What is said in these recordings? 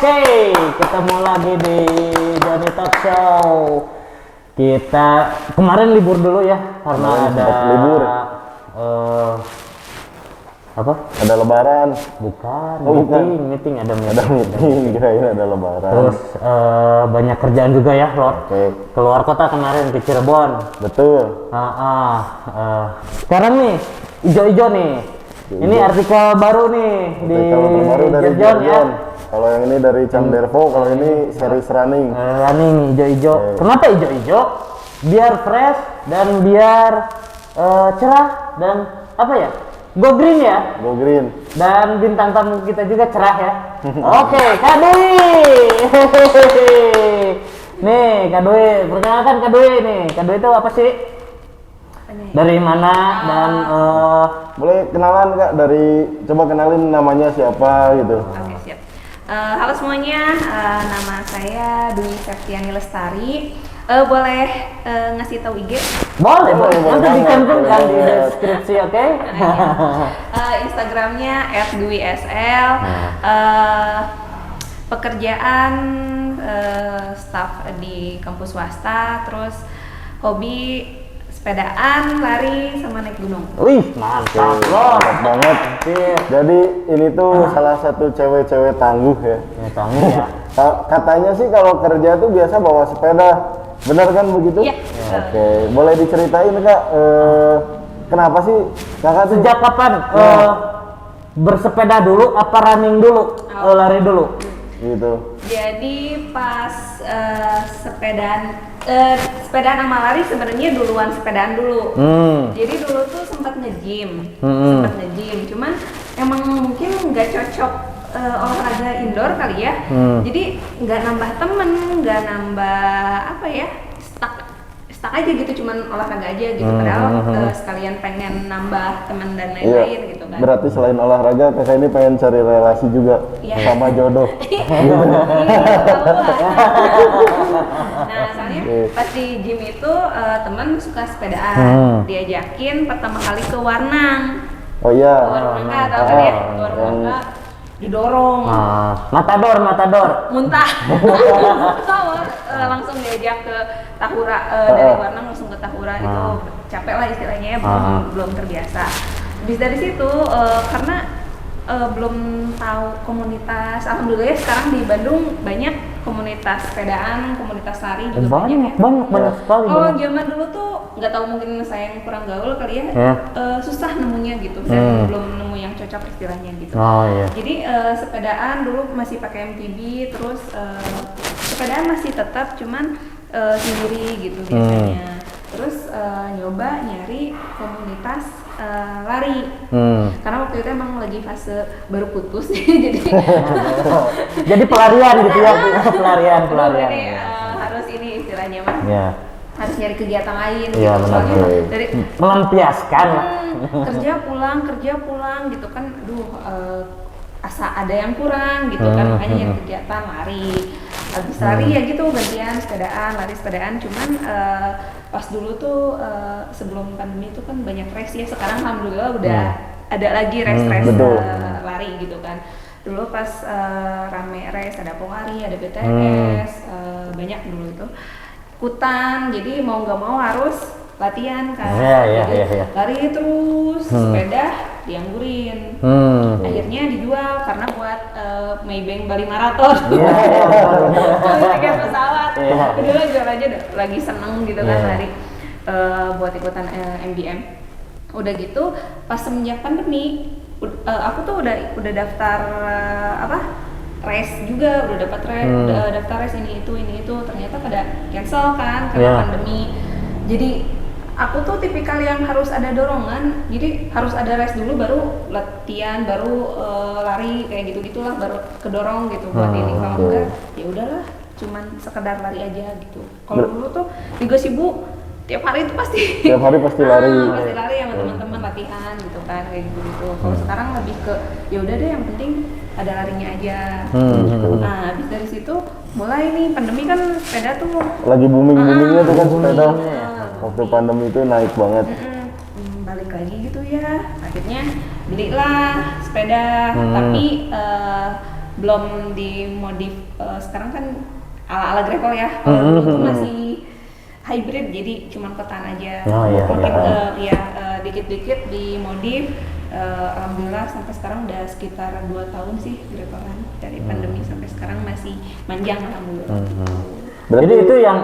Oke, ketemu lagi di Johnny Talk Show. Kita kemarin libur dulu ya karena ada libur. Apa? Ada lebaran. Bukan, bukan. meeting ada Ada meeting, kirain ada lebaran. Terus banyak kerjaan juga ya, Lord. Oke. Keluar kota kemarin ke Cirebon. Betul. Sekarang nih ijo-ijo nih. Ini artikel baru nih di terbaru dari Jerjon ya. Kalau yang ini dari Camdervo, kalau ini series running. Running ijo-ijo. Kenapa ijo-ijo? Biar fresh dan biar cerah dan apa ya? Go green ya. Go green. Dan bintang tamu kita juga cerah ya. Oke, Kak Dwi. Nih, Kak Dwi, perkenalkan Kak Dwi nih. Kak Dwi itu apa sih? Dari mana dan Boleh kenalan Kak, coba kenalin namanya siapa gitu. Oke, siap. Halo semuanya, nama saya Dwi Septiani Lestari. Boleh ngasih tahu IG? boleh. Nanti banget, dicantumkan di boleh. deskripsi, oke? Instagramnya @dwisl. Pekerjaan staff di kampus swasta, terus hobi sepedaan, lari, sama naik gunung. Wih, mantap loh. Mantap banget. Jadi ini tuh salah satu cewek-cewek tangguh ya. Ya, tangguh ya. Katanya sih kalau kerja tuh biasa bawa sepeda. Benar kan begitu? Iya. Oke, boleh diceritain Kak, kenapa sih Kakak tuh Sejak kapan bersepeda dulu apa running dulu? Lari dulu? gitu? Jadi pas sepedaan sama lari sebenarnya duluan sepedaan dulu. Jadi dulu tuh sempat nge-gym, cuman emang mungkin nggak cocok olahraga indoor kali ya. Jadi nggak nambah temen, nggak nambah apa ya, stuck aja gitu, cuman olahraga aja gitu. Padahal sekalian pengen nambah teman dan lain-lain gitu kan. Berarti selain olahraga Kakak ini pengen cari relasi juga sama jodoh. Nah, soalnya pas di gym itu teman suka sepedaan, diajakin pertama kali ke Warnang. Oh iya. Warnangka, tahu kan ya? Warnangka didorong. Matador. Muntah. Tahu, langsung diajak ke Tahura, dari Warnang langsung ke Tahura. Itu capek lah istilahnya, belum terbiasa. Habis dari situ karena belum tahu komunitas. Alhamdulillah ya sekarang di Bandung banyak komunitas sepedaan, komunitas lari juga banyak sekali. Kalau zaman dulu tuh nggak tahu, mungkin saya yang kurang gaul kali ya, susah nemunya gitu, dan belum nemu yang cocok istilahnya gitu. Oh iya. Jadi sepedaan dulu masih pakai MTB, terus sepedaan masih tetap, cuman sendiri gitu biasanya. Terus nyoba nyari komunitas lari, karena waktu itu emang lagi fase baru putus. Jadi pelarian gitu ya, pelarian. Ini, harus ini istilahnya mah. Ya. Harus nyari kegiatan lain Iya, gitu. benar. Soalnya dari Melampiaskan. kerja pulang gitu kan, asa ada yang kurang gitu kan, makanya nyari kegiatan lari. Habis lari ya gitu gantian sepedaan, cuman pas dulu tuh sebelum pandemi itu kan banyak race ya. Sekarang alhamdulillah udah ada lagi race lari gitu kan. Dulu pas rame race, ada Pongari, ada BTS, banyak dulu itu ikutan. Jadi mau nggak mau harus latihan kan. Iya. Lari terus, sepeda dianggurin. Akhirnya dijual karena buat Maybank Bali Marathon. Tiket pesawat. Dulu jual aja lagi seneng gitu kan lari, buat ikutan MBM. Udah gitu pas semenjak pandemi aku tuh udah daftar race juga, udah dapat udah daftar race ini itu, ternyata pada cancel kan karena pandemi. Jadi aku tuh tipikal yang harus ada dorongan, jadi harus ada race dulu baru latihan, baru lari kayak gitu-gitulah, baru kedorong gitu buat ini. Kalau enggak ya udahlah, cuman sekedar lari aja gitu. Kalau dulu tuh di Gosibu tiap hari itu pasti lari. pasti lari sama teman-teman, latihan gitu kan, kayak gitu. Kalau sekarang lebih ke ya udah deh, yang penting ada larinya aja. Nah, habis dari situ mulai nih pandemi kan, sepeda tuh lagi boomingnya tuh kan sepeda. Waktu pandemi itu naik banget. Balik lagi gitu ya, akhirnya belilah sepeda. Tapi belum dimodif. Sekarang kan ala-ala gravel ya. Kalau dulu tuh masih hybrid, jadi cuman ketan aja. Oh, iya, Mungkin iya. dikit-dikit dimodif. Alhamdulillah sampai sekarang udah sekitar 2 tahun sih gravelan, dari pandemi sampai sekarang masih manjang alhamdulillah. Jadi itu yang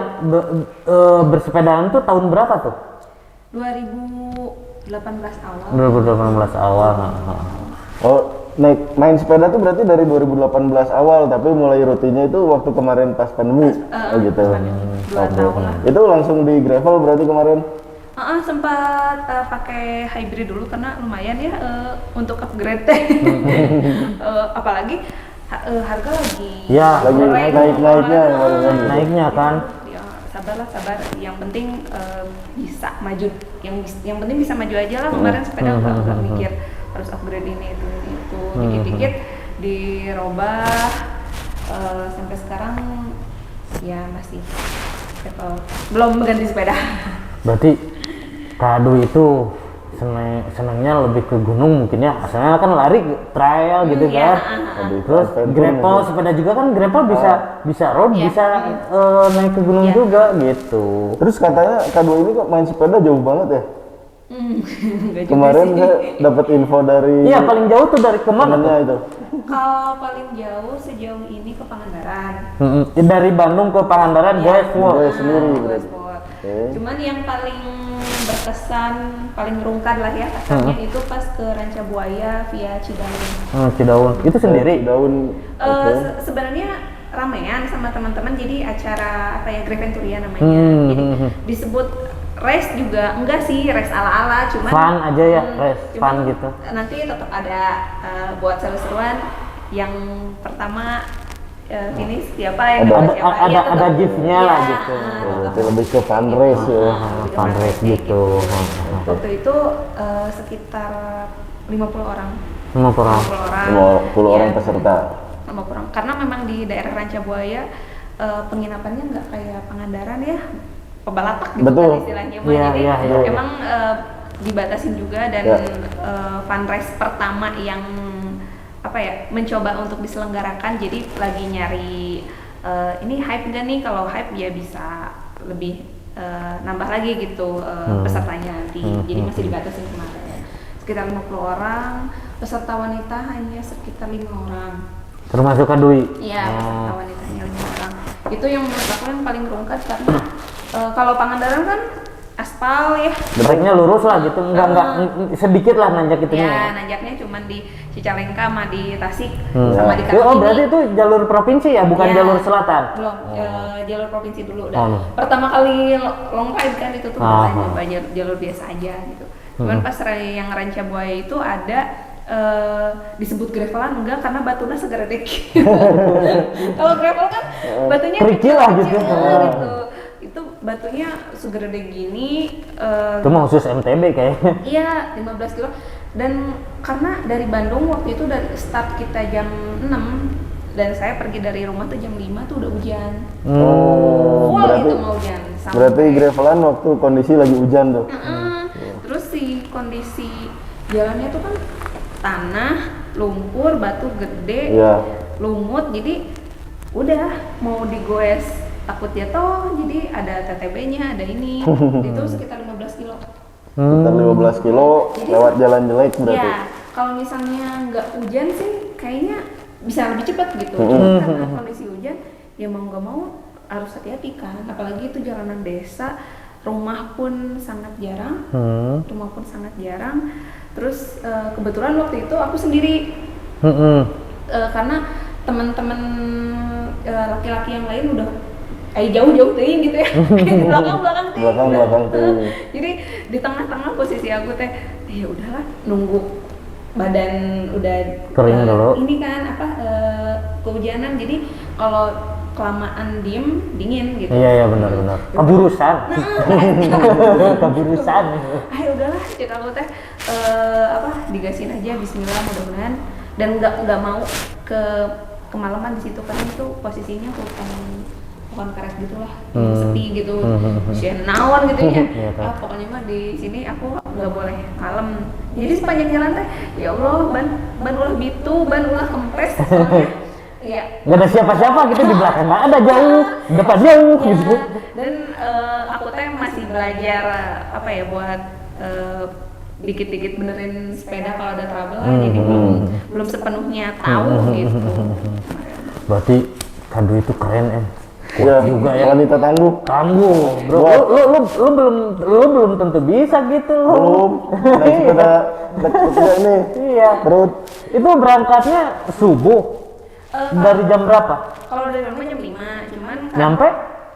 bersepedaan tuh tahun berapa tuh? 2018 awal. 2018 awal. Oh, main sepeda tuh berarti dari 2018 awal, tapi mulai rutinnya itu waktu kemarin pas pandemi. Oh gitu. 2 tahun lah. Itu langsung di gravel berarti kemarin? Sempat pakai hybrid dulu karena lumayan ya untuk upgrade. Apalagi harga lagi Ya, lagi naik-naiknya naiknya kan. Ya, sabar. Yang penting bisa maju. Yang penting bisa maju aja lah. Kemarin sepeda nggak mikir harus upgrade ini itu. Dikit-dikit dirubah sampai sekarang ya masih belum ganti sepeda. Berarti Kado itu senangnya lebih ke gunung mungkin ya. Asalnya kan lari trail gitu Iya, kan. Terus gravel sepeda juga kan, gravel bisa road, Iya. bisa naik ke gunung Iya. juga gitu. Terus katanya Kado ini kok main sepeda jauh banget ya? Nggak juga Kemarin sih. saya dapat info dari Iya, paling jauh tuh dari kemana temennya tuh? itu. Kalau paling jauh sejauh ini ke Pangandaran. Dari Bandung ke Pangandaran, Iya. guys. Wow. Guys. sendiri Gue berarti. sport. Oke. Cuman yang paling berkesan, paling merungkan lah ya kasarnya itu pas ke Ranca Buaya via Cidaun. Cidaun. Itu sendiri. Daun. Oke. Sebenarnya ramean sama teman-teman, jadi acara apa ya, Greventuria namanya. Jadi disebut race juga enggak sih, race ala-ala, cuman Fun aja ya, race cuman fun gitu. Nanti tetap ada buat seru-seruan. Yang pertama finish siapa yang Ada- siapa, ada- iya, tetap. ada gift-nya lah Iya, gitu. Berarti lebih ke fun race ya. Fun race gitu. Waktu itu sekitar 50 orang. Semua kurang. 50 orang. 50 orang Iya, peserta. 50 orang. Karena memang di daerah Ranca Buaya penginapannya nggak kayak Pangandaran ya, pebalatak gitu Betul. kan istilahnya. mah. Iya, Jadi iya, iya. emang dibatasin juga dan Ya. fundraise pertama yang apa ya, mencoba untuk diselenggarakan. Jadi lagi nyari ini hype nggak nih? Kalau hype ya bisa lebih nambah lagi gitu pesertanya nanti. Jadi masih dibatasin kemarin. Sekitar 50 orang, peserta wanita hanya sekitar 5 orang. Termasuk Kadui. Iya, peserta wanitanya 5 orang. Itu yang menurut aku yang paling rungkat karena kalau Pangandaran kan aspal ya. Tracknya lurus lah gitu, enggak sedikit lah nanjak itunya. Ya, nanjaknya cuma di Cicalengka sama di Tasik sama di Oh, Kartini. berarti itu jalur provinsi ya, bukan Iya. jalur selatan. Belum, jalur provinsi dulu. Oh. Dan pertama kali long ride kan itu tuh Ah. biasa nyoba jalur biasa aja gitu. Cuman pas yang Ranca Buaya itu ada disebut gravelan enggak karena batunya segede kalau gravel kan batunya Kerikil lah gitu. gitu. Itu batunya segede gini. Itu mah khusus MTB kayaknya. Iya, 15 kilo. Dan karena dari Bandung waktu itu dari start kita jam 6 dan saya pergi dari rumah tuh jam 5 tuh udah hujan. Oh, Full berarti itu mau hujan. berarti gravelan waktu kondisi lagi hujan tuh. Terus si kondisi jalannya tuh kan tanah, lumpur, batu gede, Iya. lumut, jadi udah mau digoes takut jatuh, jadi ada TTB-nya, ada ini. Itu sekitar 15 kilo. Sekitar 15 kilo lewat jalan jelek berarti. Ya, kalau misalnya nggak hujan sih kayaknya bisa lebih cepat gitu. Cuma karena kondisi hujan, ya mau nggak mau harus hati-hati kan. Apalagi itu jalanan desa, rumah pun sangat jarang. Terus kebetulan waktu itu aku sendiri karena teman-teman laki-laki yang lain udah jauh-jauh teuing gitu ya. belakang teuing. Belakang teuing. Jadi di tengah-tengah posisi aku teh ya udahlah nunggu badan udah Kering dulu. ini kan kehujanan, jadi kalau kelamaan dingin gitu. Iya benar. Keburusan. Keburusan. Ayo udahlah cek aku teh digasin aja Bismillah mudah-mudahan, dan nggak mau kemalaman di situ karena itu posisinya bukan karet gitulah, sepi gitu, naon gitu ya. Iya, kan. Pokoknya mah di sini aku nggak boleh malam. Jadi sepanjang jalan teh ya Allah ban ulah bitu, ban ulah kempes soalnya Iya. Nggak ada siapa-siapa gitu di belakang, nggak ada jauh, depan jauh gitu. Dan aku teh masih belajar apa ya buat dikit-dikit benerin sepeda kalau ada trouble lah, jadi belum sepenuhnya tahu gitu. Berarti Kado itu keren Ya, juga ya. wanita tangguh. Tangguh, bro. Wah. Lu belum tentu bisa gitu lu. Belum. Naik sepeda ketiga ini. Iya. Terus Itu berangkatnya subuh. Dari jam berapa? Kalau dari rumah jam 5, cuman kan Nyampe?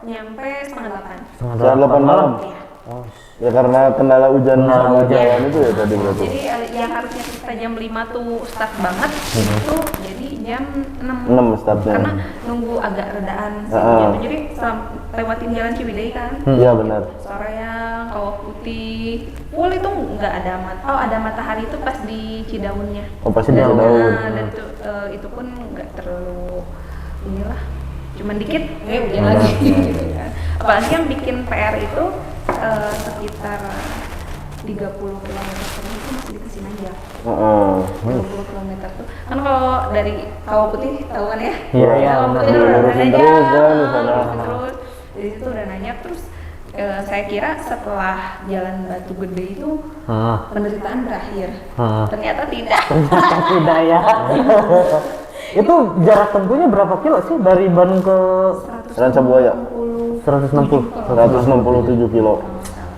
nyampe setengah 8. jam 8 malam. Iya. Oh, ya karena kendala hujan sama hujan. jalan itu ya tadi berarti. Jadi yang harusnya kita jam 5 tuh start banget itu jadi jam 6. 6 startnya. Karena nunggu agak redaan sih. Jadi lewatin jalan Ciwidey kan. Iya benar. Soreang, Kawah Putih, full itu nggak ada ada matahari itu pas di Cidaunnya. Oh pasti di Dan, daun. dan itu pun nggak terlalu inilah, cuman dikit, hujan lagi gitu kan. Apalagi yang bikin PR itu sekitar 30 km per jam itu masih dikasih nanjak. 30 km tuh kan kalau dari Kawah Putih tahu kan ya? Iya, iya, Kawah benar. Putih udah Lurusin nanjak, terus kan di sana. lurusin terus. Dari situ udah nanjak terus. Saya kira setelah Jalan Batu Gede itu penderitaan berakhir. Ternyata tidak. Ternyata tidak ya. Itu jarak tempuhnya berapa kilo sih dari Bandung ke Rancabuaya 160? 167 kilo.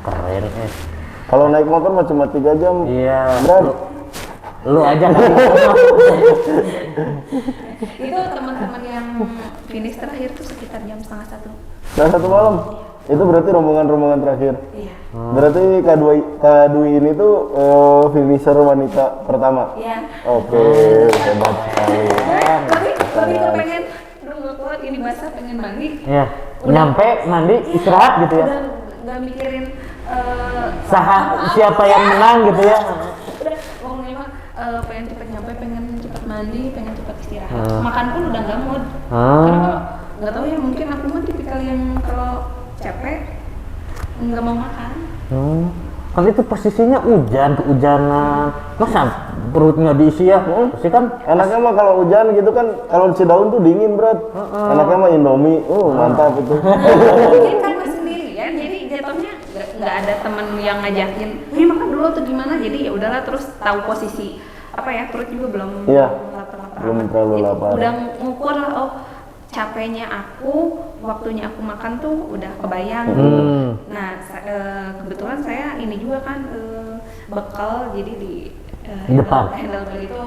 Keren Kalau naik motor mah cuma 3 jam. Iya. Berat. Lu aja kan. Itu teman-teman yang finish terakhir tuh sekitar jam setengah 1. Nah 1 malam. Itu berarti rombongan-rombongan terakhir. Iya. Berarti Kak Dwi ini tuh finisher wanita pertama. Iya. Oke, hebat sekali. Tapi kepengen, aduh nggak kuat ini basah, pengen mandi. Iya. Nyampe mandi istirahat gitu ya. Udah nggak mikirin Siapa yang menang gitu ya. Udah ngomongnya mah pengen cepet nyampe, pengen cepet mandi, pengen cepet istirahat. Makan pun udah nggak mood. Karena kalau nggak tahu ya, mungkin aku mah tipikal yang kalau capek nggak mau makan. Kan itu posisinya kehujanan. Masa perut nggak diisi ya? Pasti kan Enaknya mah kalau hujan gitu kan, kalau di Cidaun tuh dingin berat. Enaknya mah Indomie, mantap itu. Mungkin karena sendirian, jadi jatuhnya nggak ada temen yang ngajakin, makan dulu atau gimana. Jadi ya udahlah, terus tahu posisi apa ya, perut juga belum Iya, lapar-lapar belum amat. terlalu Jadi lapar. udah ngukur lah, oh capeknya aku, waktunya aku makan tuh udah kebayang gitu. Nah kebetulan saya ini juga kan bekal, jadi di depan. handlebar itu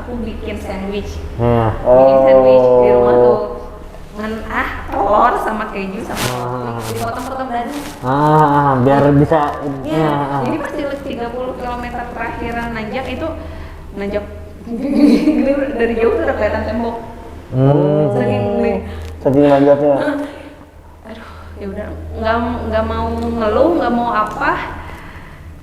aku bikin sandwich. Iya. Bikin sandwich di rumah tuh telur sama keju sama roti, dipotong-potong daging. Biar bisa. Iya, jadi pas di 30 km terakhiran nanjak itu nanjak dari jauh tuh udah kelihatan tembok. Saking nanjaknya. Aduh, ya udah nggak mau ngeluh, nggak mau apa.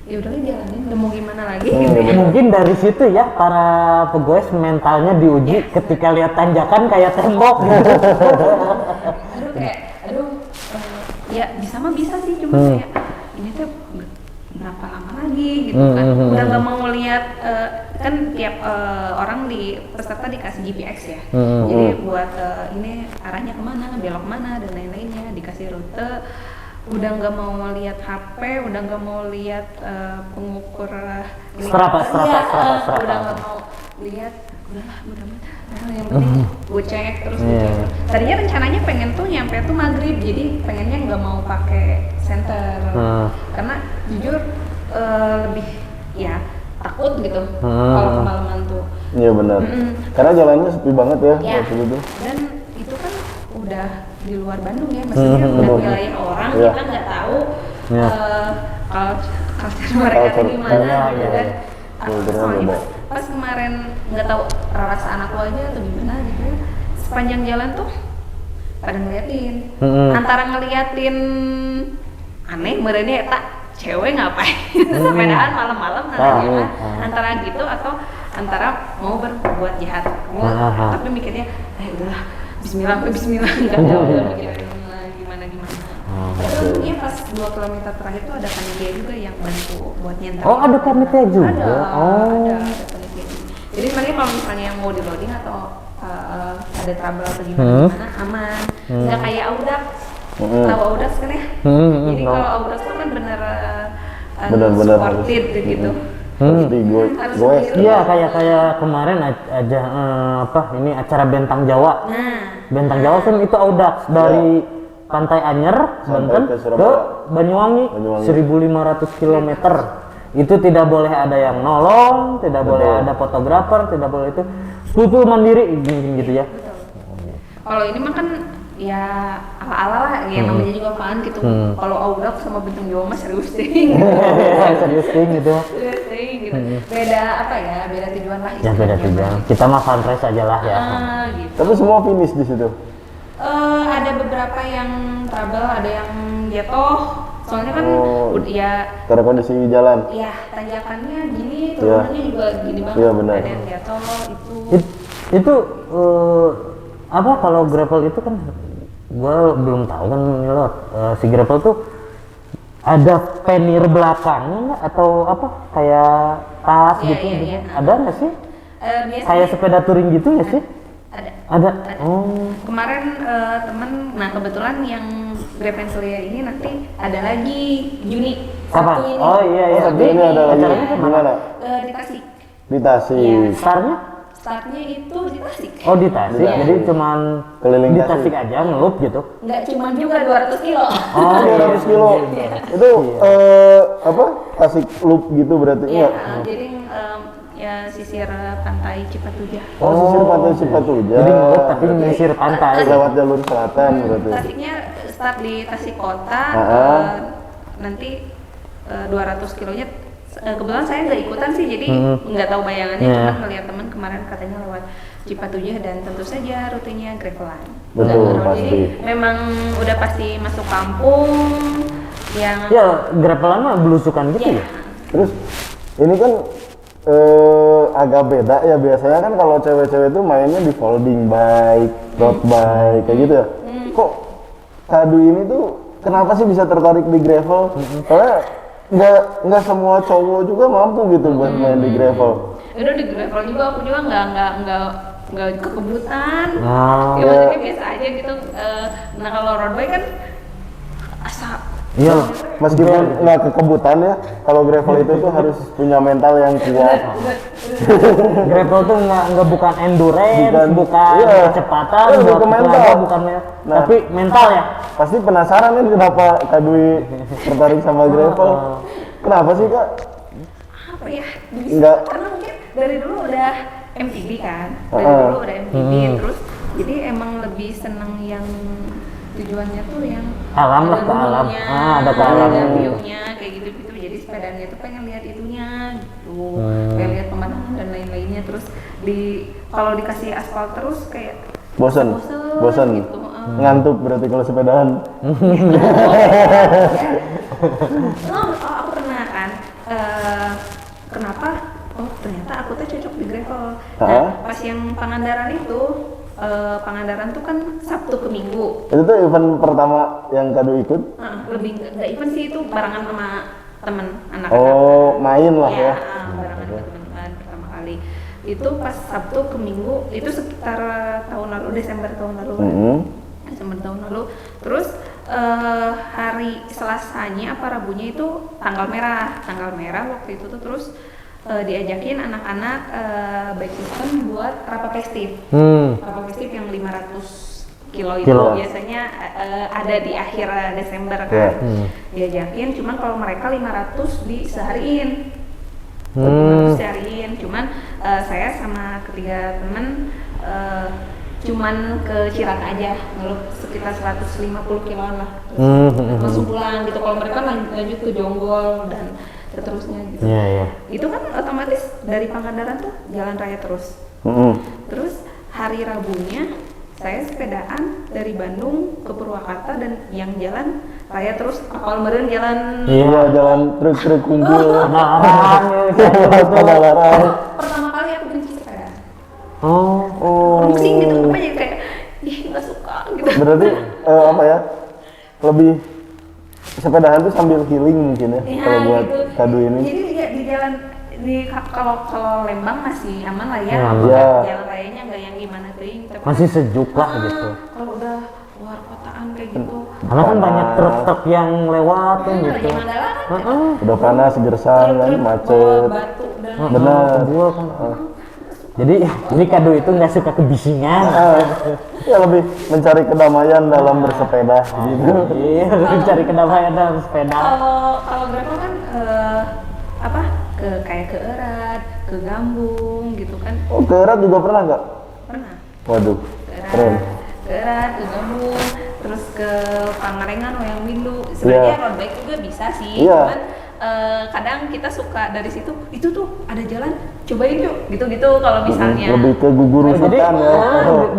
Ya udah jalanin, udah mau gimana lagi gitu ya. Mungkin dari situ ya para pegoes mentalnya diuji ketika lihat tanjakan kayak tembok gitu. Aduh kayak ya bisa mah bisa sih, cuma kayak ini tuh berapa lama lagi gitu kan. Udah nggak mau lihat kan tiap orang di peserta dikasih GPX ya. Jadi buat ini arahnya kemana, belok kemana dan lain-lainnya, dikasih rute. Udah nggak mau lihat HP, udah nggak mau lihat pengukur Strava. udah nggak mau lihat, udahlah mudah-mudahan yang penting gue cek terus gitu. Tadinya rencananya pengen tuh nyampe tuh maghrib, jadi pengennya nggak mau pakai center karena jujur lebih ya takut gitu kalau kemalaman tuh. Iya benar. Karena jalannya sepi banget ya waktu itu. Dan itu kan udah di luar Bandung ya, maksudnya udah wilayah orang, kita nggak tahu culture mereka tuh gimana gitu kan. Soalnya pas kemarin nggak tahu perasaan aku aja atau gimana gitu ya, sepanjang jalan tuh pada ngeliatin, antara ngeliatin aneh merenya tak cewek ngapain sepedaan malam-malam antara gitu atau antara mau berbuat jahat. Tapi mikirnya udahlah Bismillah nggak tahu mikirin gimana. Tapi untungnya pas 2 km terakhir tuh ada panitia juga yang bantu buat nyentak. Oh, ada panitia juga. Ada panitia. Jadi sebenarnya kalau misalnya yang mau di loading atau ada trouble atau gimana aman. Nggak kayak Audax. Tahu Audax kan ya? Jadi kalau Audax itu kan Benar-benar supported gitu. Pasti gue Iya, kayak kemarin aja ini acara Bentang Jawa. Nah, Bentang Jawa kan itu Audax dari Pantai Anyer, Sampai Banten ke ke Surabaya. Banyuwangi, Banyuwangi. 1500 km. Itu tidak boleh ada yang nolong, tidak boleh ada fotografer, tidak boleh itu. Full mandiri gitu ya. kalau ini mah kan ya ala-ala lah, ya namanya juga apaan gitu. Kalau Audax sama Bentang Jawa mah serius deh. Serius gitu. Serius deh gitu. Beda apa ya? Beda tujuan lah. Ya beda istilahnya. tujuan. Kita mah fundraise aja lah ya. Gitu. tapi semua finish di situ. Ada beberapa yang trouble, ada yang jatuh. Soalnya kan ya Karena kondisi jalan. tanjakannya gini, turunannya juga gini banget. Iya, benar. Ada yang jatuh itu. Itu apa kalau gravel itu kan gua belum tahu kan Milot. Si gravel tuh ada penir belakangnya nggak atau apa kayak tas Iya, gitu, iya, gitu. iya. Ada nggak sih Biasanya kayak sepeda touring gitu nggak sih? ada. Ada. Oh. Kemarin temen, nah kebetulan yang Gravencelia ini nanti ada lagi Juni. Kapan? Sabtu ini. Oh iya iya. Sabtu ini ada lagi. Acaranya di mana? Gimana? Di Tasik. Di Tasik. Iya. Startnya? Startnya itu di Tasik. Oh di Tasik. Iya. Jadi cuman Keliling di Tasik. Tasik aja ngelup gitu. Nggak cuma juga 200 kilo. Oh 200 kilo. Itu apa? Tasik loop gitu berarti Iya, enggak? jadi ya sisir pantai Cipatujah. Oh, sisir pantai Cipatujah. Jadi ngelup tapi menyisir pantai. Lewat jalur selatan berarti. Tasiknya start di Tasik Kota, nanti 200 kilonya. Kebetulan saya nggak ikutan sih, jadi nggak tahu bayangannya. Iya. Cuma ngeliat teman kemarin katanya lewat Cipatujah dan tentu saja rutenya gravelan. Betul, Dan pasti. Jadi memang udah pasti masuk kampung yang Ya gravelan mah belusukan gitu Iya. ya. Terus ini kan agak beda ya, biasanya kan kalau cewek-cewek itu mainnya di folding bike, road bike kayak gitu ya. Kok Kadu ini tuh kenapa sih bisa tertarik di gravel? Karena nggak semua cowok juga mampu gitu buat main di gravel. udah di gravel juga, aku juga nggak kekebutan. Oh, Ya maksudnya biasa aja gitu. Nah kalau road bike kan asa iya. Meskipun nggak kekebutan ya, kalau gravel itu tuh harus punya mental yang kuat. Gravel tuh nggak bukan endurance, bukan iya. kecepatan, Lebih buat ke mental. tenaga, bukan Nah. tapi mental ya. Pasti penasaran kan kenapa Kak Dwi tertarik sama gravel? Kenapa sih Kak? apa ya? Enggak. Karena mungkin dari dulu udah MTB kan, dari Heeh. dulu udah MTB terus jadi emang lebih seneng yang tujuannya tuh yang Alam lah, ada ke alam. gunungnya, Ada ke alam. ada view-nya kayak gitu-gitu. Jadi sepedanya tuh pengen lihat itunya gitu, pengen lihat pemandangan dan lain-lainnya. Terus kalau dikasih aspal terus kayak Bosen. gitu. Ngantuk berarti kalau sepedaan. Aku pernah kan, kenapa? Oh ternyata aku tuh cocok di gravel. Nah pas yang Pangandaran itu, Pangandaran tuh kan Sabtu ke Minggu. Itu tuh event pertama yang Kak Dwi ikut? Lebih nggak event sih, itu barengan sama temen anak-anak. Oh, main lah ya. Barengan sama teman-teman pertama kali. Itu pas Sabtu ke Minggu, itu sekitar tahun lalu, Desember tahun lalu. Desember tahun lalu. Terus hari Selasanya apa Rabunya itu tanggal merah waktu itu tuh. Terus diajakin anak-anak bike system buat Rapa Festive. Rapa Festive yang 500 kilo itu biasanya ada di akhir Desember kan. Diajakin, cuman kalau mereka 500 disehariin. 500 sehariin, cuman saya sama ketiga temen cuman ke Cirat aja, ngelup sekitar 150 kiloan lah, langsung pulang gitu. Kalau mereka lanjut ke Jonggol dan seterusnya gitu. Itu kan otomatis dari Pangandaran tuh jalan raya terus. Terus hari Rabunya saya sepedaan dari Bandung ke Purwakarta dan yang jalan raya terus, kapal meren jalan. Iya, jalan truk-truk kumpul. Pertama kali aku benci sepeda. Oh. Pusing gitu, apa jadi kayak nggak suka gitu. Berarti apa ya? Lebih sepedahan tuh sambil healing mungkin ya, kalau buat gitu. Kak Dwi ini. Jadi di jalan kalau Lembang masih aman lah ya. Iya. Jalan rayanya nggak yang gimana teuing tapi Masih sejuk lah gitu. kalau udah luar kotaan kayak gitu Karena kan banyak truk-truk yang lewat kan lagi gitu. Mandala kan Udah panas, gersang kan, truk-truk bawa macet. batu dan Benar. Kebul kan. Jadi kado itu nggak suka kebisingan. Ya lebih mencari kedamaian dalam bersepeda gitu. Iya, mencari kedamaian dalam sepeda. kalau gravel kan apa kayak ke Erat, ke Gambung gitu kan Oh, ke Erat juga pernah nggak? pernah Waduh, ke keren. Erat, ke Gambung, terus ke Pangalengan, Wayang Windu. Sebenarnya road bike juga bisa sih, Iya. cuman kadang kita suka dari situ, itu tuh ada jalan, cobain yuk, gitu-gitu kalau misalnya. Lebih ke guguru Jadi setan ya.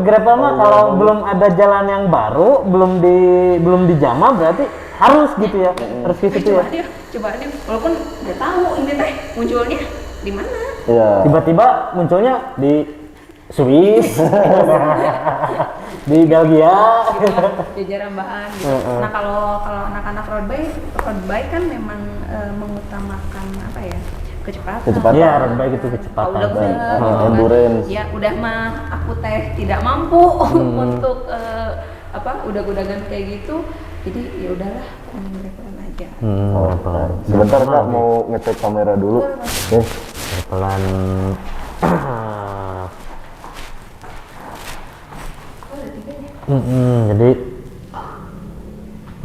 gravel mah kalau belum ada jalan yang baru, belum dijamah berarti harus gitu ya. Harus ke situ ya. Coba aja, walaupun nggak tahu ini teh munculnya di mana. Iya. Tiba-tiba munculnya di Swiss, di Belgia. Jajaran bahan gitu. Nah kalau anak-anak road bike kan memang mengutamakan apa ya kecepatan. Iya, road bike itu Kalau kecepatan. udah bener, gitu kan. endurance. Ya udah mah aku teh tidak mampu untuk udah-udagan kayak gitu. Jadi ya udahlah gravelan aja. Oh, sebentar Kak mau ngecek kamera dulu. Oke. Pelan. Jadi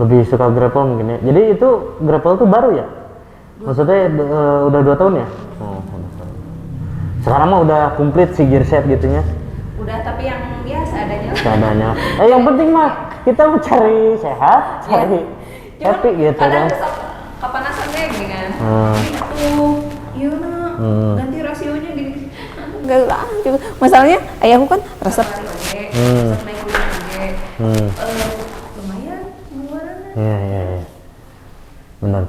lebih suka gravel mungkin ya. Jadi itu gravel tuh baru ya? Maksudnya udah 2 tahun ya? Oh, sekarang mah udah komplit si gear set gitunya. Udah tapi yang biasa adanya. Seadanya. Yang penting mah kita mencari sehat, cari happy gitu kadang kan. kepanasan deh gini kan. Gitu. Iya nak, ganti rasionya gini. Enggak lah, juga. Masalahnya ayahku kan resep resep naik gunung aja. Lumayan pengeluarannya. Iya. Benar.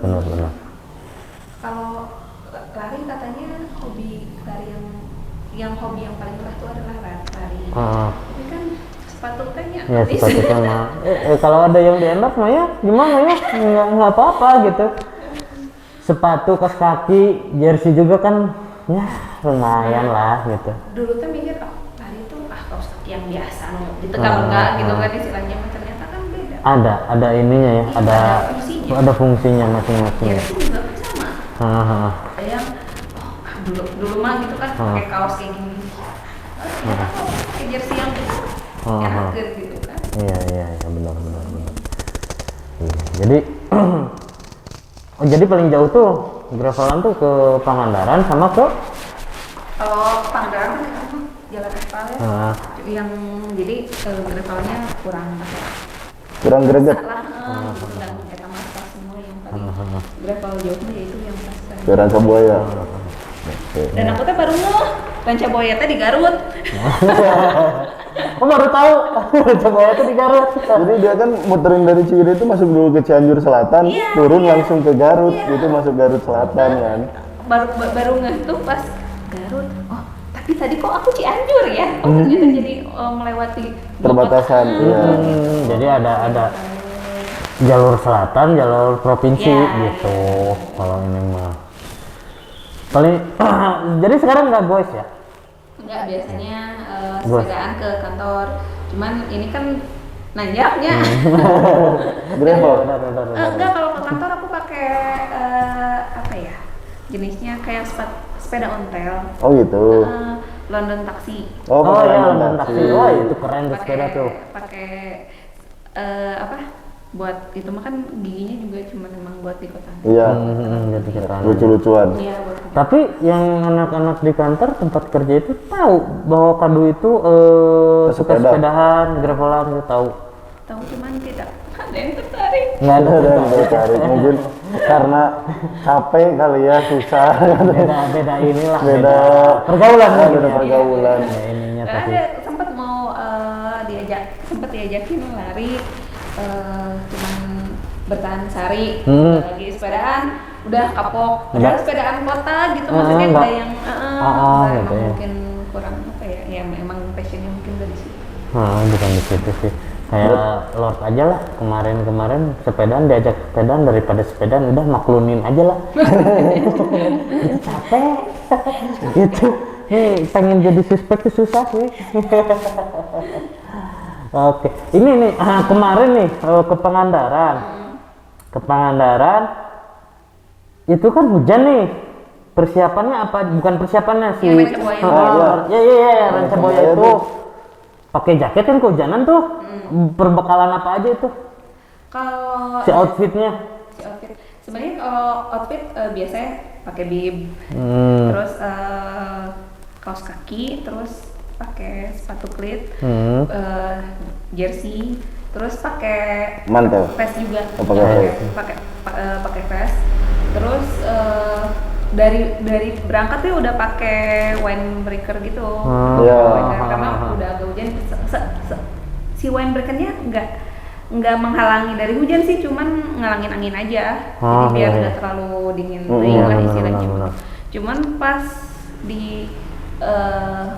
Kalau lari katanya lari yang hobi yang paling murah itu adalah lari. Tapi kan sepatu kayaknya Ya sepatutnya mah. Kalau ada yang di endorse mah ya gimana ya? Nggak apa-apa gitu. Sepatu kaos kaki, jersey juga kan ya lumayan lah gitu. Dulu tuh mikir lari itu kaos kaki yang biasa ditekan enggak gitu kan istilahnya, ternyata kan beda. Ada ininya ya, Iya, ada fungsinya masing-masing. Jersey juga kan sama. Yang dulu mah gitu kan pakai kaos kayak gini. Ternyata kalau pakai jersey yang gitu enakan gitu kan. Iya benar. Iya, jadi jadi paling jauh tuh gravelan tuh ke Pangandaran sama ke Kalau Pangandaran kan jalan aspal ya. Yang jadi gravelnya Kurang greget. salah dan kita masak semua yang paling gravel jauhnya yaitu yang pasar. Ke Ranca Buaya. Oke. Dan aku teh baru ngeh Ranca Buaya teh di Garut. Oh baru tahu, coba itu di Garut. Jadi dia kan muterin dari Ciwidey itu masuk dulu ke Cianjur Selatan, turun langsung ke Garut, itu masuk Garut Selatan kan. Baru ngeh tuh pas Garut. Oh, tapi tadi kok aku Cianjur ya? Oh, ternyata jadi melewati Perbatasan, iya. Jadi ada jalur selatan, jalur provinsi gitu. Kalau ini mah paling jadi sekarang nggak goes ya? Enggak, biasanya sepedaan ke kantor. Cuman ini kan nanjaknya. Gravel. Enggak, kalau ke kantor aku pakai apa ya? Jenisnya kayak sepeda ontel. Oh gitu. London taxi. Oh, Oh pakai ya, London taksi. taksi. Oh itu keren tuh sepeda tuh. Pakai apa? Buat itu mah kan giginya juga cuma memang buat di kota. Iya. Jadi keren. Lucu-lucuan. Iya, buat Tapi yang anak-anak di kantor tempat kerja itu tahu bahwa Kadu itu suka Pesepeda. sepedahan, gravelan gitu tahu. tahu cuman tidak ada yang tertarik. Nggak ada Ada yang tertarik mungkin karena capek kali ya, susah. beda inilah Beda pergaulan Ah, mungkin beda ya. pergaulan. Ya, ininya Nggak tapi ada, sempat mau diajakin lari, cuman bertahan sehari lagi sepedaan udah kapok. Padahal sepedaan kota gitu maksudnya enggak. ada yang gitu emang ya. mungkin kurang apa ya? Ya memang passionnya mungkin dari situ. bukan di situ sih. Kayak Lord aja lah, kemarin sepedaan diajak sepedaan daripada sepedaan udah maklumin aja lah. Itu capek gitu. Nih pengen jadi suspek tuh susah sih. Oke, ini nih kemarin nih ke Pangandaran. Ke Pangandaran itu kan hujan nih. Persiapannya apa? Bukan persiapannya sih. Yang ranca buaya. Iya, ranca buaya itu. Pakai jaket kan kehujanan tuh. Perbekalan apa aja itu? Kalau Si outfitnya. sebenarnya kalau outfit biasanya pakai bib, terus kaos kaki, terus pakai sepatu klit, jersey, terus pakai mantel. vest juga, Oh, pakai vest. pakai vest, terus dari berangkat tuh udah pakai windbreaker gitu, Iya. karena udah agak hujan. Si windbreakernya nggak menghalangi dari hujan sih, cuman ngalangin angin aja, jadi biar nggak terlalu dingin lah istilahnya. Cuman pas di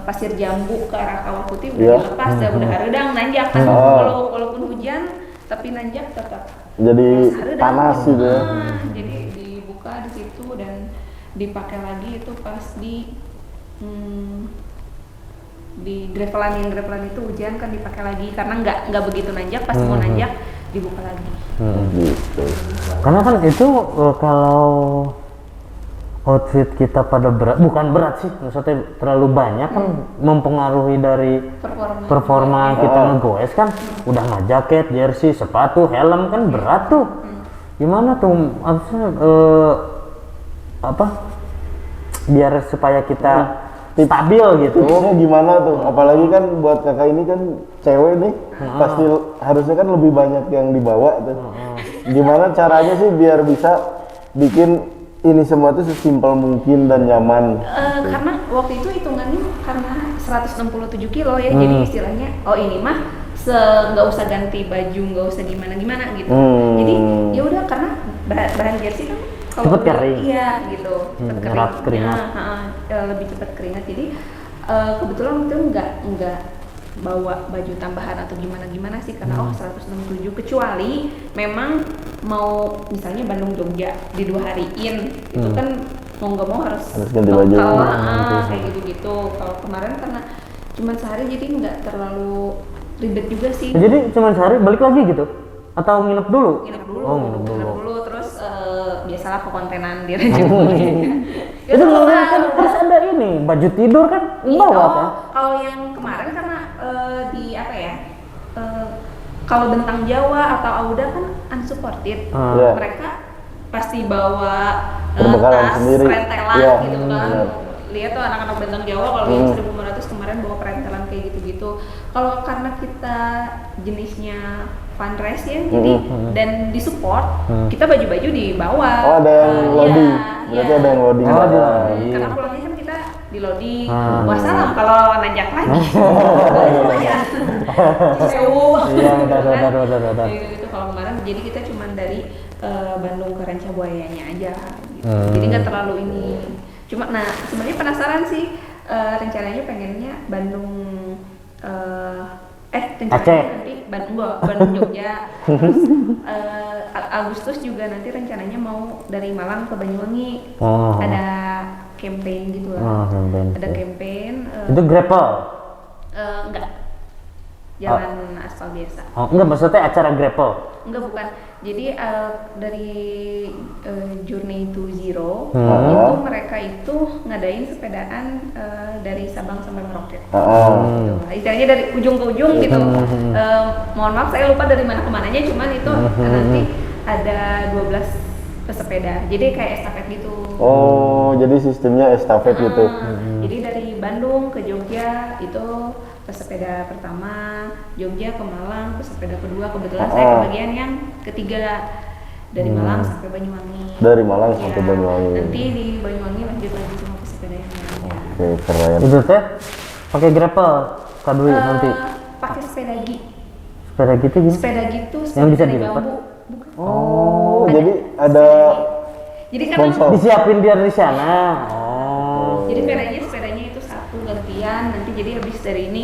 Pasir Jambu ke arah Kawah Putih udah dilepas ya, udah hareudang nanjak kan. Walaupun hujan tapi nanjak tetap Jadi hareudang. panas gitu ya. Jadi dibuka di situ dan dipakai lagi itu pas di gravelan itu hujan kan dipakai lagi karena nggak begitu nanjak, pas mau nanjak dibuka lagi. Gitu. Karena kan itu kalau outfit kita pada berat, bukan berat sih, maksudnya terlalu banyak kan mempengaruhi dari performa kita ngegoes kan. Udah nggak jaket, jersey, sepatu, helm kan berat tuh. Gimana tuh biar supaya kita stabil gitu. Tipsnya gimana tuh? Apalagi kan buat kakak ini kan cewek nih, pasti harusnya kan lebih banyak yang dibawa tuh. Gimana caranya sih biar bisa bikin ini semua tuh sesimpel mungkin dan nyaman? Karena waktu itu hitungannya karena 167 kilo ya, jadi istilahnya ini mah nggak usah ganti baju, nggak usah gimana gitu. Jadi ya udah, karena bahan jersey kan kalau cepet kering. Iya gitu, cepet nyerap keringat. lebih cepat keringat. Jadi kebetulan waktu itu nggak bawa baju tambahan atau gimana sih, karena 167, kecuali memang mau misalnya Bandung Jogja di 2 hariin itu kan mau nggak mau harus ganti baju. kayak gitu. Kalau kemarin karena cuma sehari jadi nggak terlalu ribet juga sih. Jadi cuma sehari balik lagi gitu? Atau nginep dulu? Nginep dulu. Oh, nginep dulu. Terus biasalah kekontenan di Ranca Buaya. Itu kan terus ada ini baju tidur kan bawa kan? Kalau yang kemarin karena di apa ya? Kalau Bentang Jawa atau Auda kan unsupported, mereka pasti bawa Perbekalan tas, sendiri. rentelan Iya. gitu kan. Benar. Lihat tuh anak-anak Bentang Jawa kalau yang 1500 kemarin bawa perentelan kayak gitu-gitu. Kalau karena kita jenisnya fundraise ya, jadi dan disupport, kita baju-baju dibawa. Oh, ada yang loading. Berarti ada yang loading. Karena pulangnya kan kita di loading. Wassalam kalau nanjak lagi. Sewu. Iya, benar. Gitu kalau kemarin jadi kita cuma dari Bandung ke Ranca Buayanya aja gitu. Jadi nggak terlalu ini. Cuma sebenarnya penasaran sih, rencananya pengennya Bandung rencananya nanti Bandung Jogja. Terus Agustus juga nanti rencananya mau dari Malang ke Banyuwangi. Ada campaign gitu lah. Ada campaign. Itu gravel? Enggak. Jalan aspal biasa. Oh, enggak, maksudnya acara gravel? Enggak, bukan. Jadi dari Journey to Zero itu mereka itu ngadain sepedaan dari Sabang sampai Merauke. Gitu. Istilahnya dari ujung ke ujung gitu. Mohon maaf saya lupa dari mana kemananya, cuman itu nanti ada 12 pesepeda. Jadi kayak estafet gitu. Oh, jadi sistemnya estafet gitu. Jadi dari Bandung ke Jogja itu pesepeda pertama, Jogja ke Malang pesepeda kedua. Kebetulan saya kebagian yang ketiga, dari Malang sampai Banyuwangi. Dari Malang sampai Banyuwangi. Nanti di Banyuwangi lanjut lagi sama pesepeda yang lainnya. Oke, keren. Itu teh pakai gravel Kak Dwi nanti? Pakai sepeda gi. Sepeda gitu gini? Sepeda gitu. Yang bisa dari dilipat? bambu. Bukan. Oh, jadi ada Jadi karena sponsor. Disiapin biar di sana. Oh. jadi sepedanya itu satu gantian, nanti jadi habis dari ini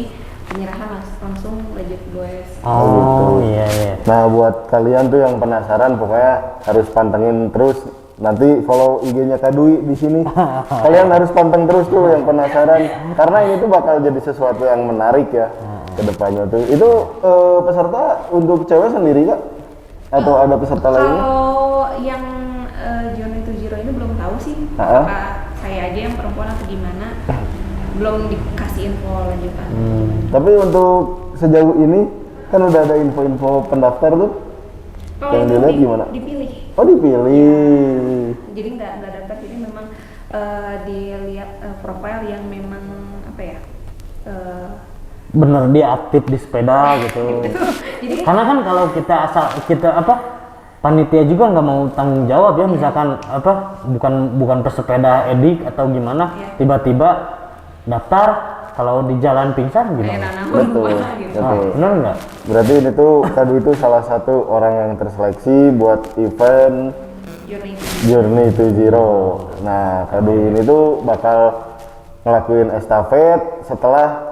penyerahan langsung lanjut goes. Oh, iya. Nah, buat kalian tuh yang penasaran, pokoknya harus pantengin terus Nanti follow IG-nya Kak Dwi di sini. Kalian harus panteng terus tuh yang penasaran, karena ini tuh bakal jadi sesuatu yang menarik ya ke depannya tuh. Itu peserta untuk cewek sendiri Kak? Atau ada peserta lainnya? Kalau yang Journey to Zero ini belum tahu sih, apakah saya aja yang perempuan atau gimana, belum dikasih info lanjutan. Tapi untuk sejauh ini kan udah ada info-info pendaftar tuh. Kalau Yang itu dilihat gimana? Dipilih. Oh dipilih. Jadi nggak daftar, jadi memang dilihat profil yang memang apa ya? Bener dia aktif di sepeda gitu. Jadi Karena kan kalau kita kita panitia juga nggak mau tanggung jawab ya, misalkan bukan pesepeda edik atau gimana, tiba-tiba daftar kalau di jalan pingsan gimana? Betul. gitu. Bener nggak? Berarti ini tuh Kak Dwi itu salah satu orang yang terseleksi buat event Journey to Zero. Nah, Kak Dwi ini tuh bakal ngelakuin estafet setelah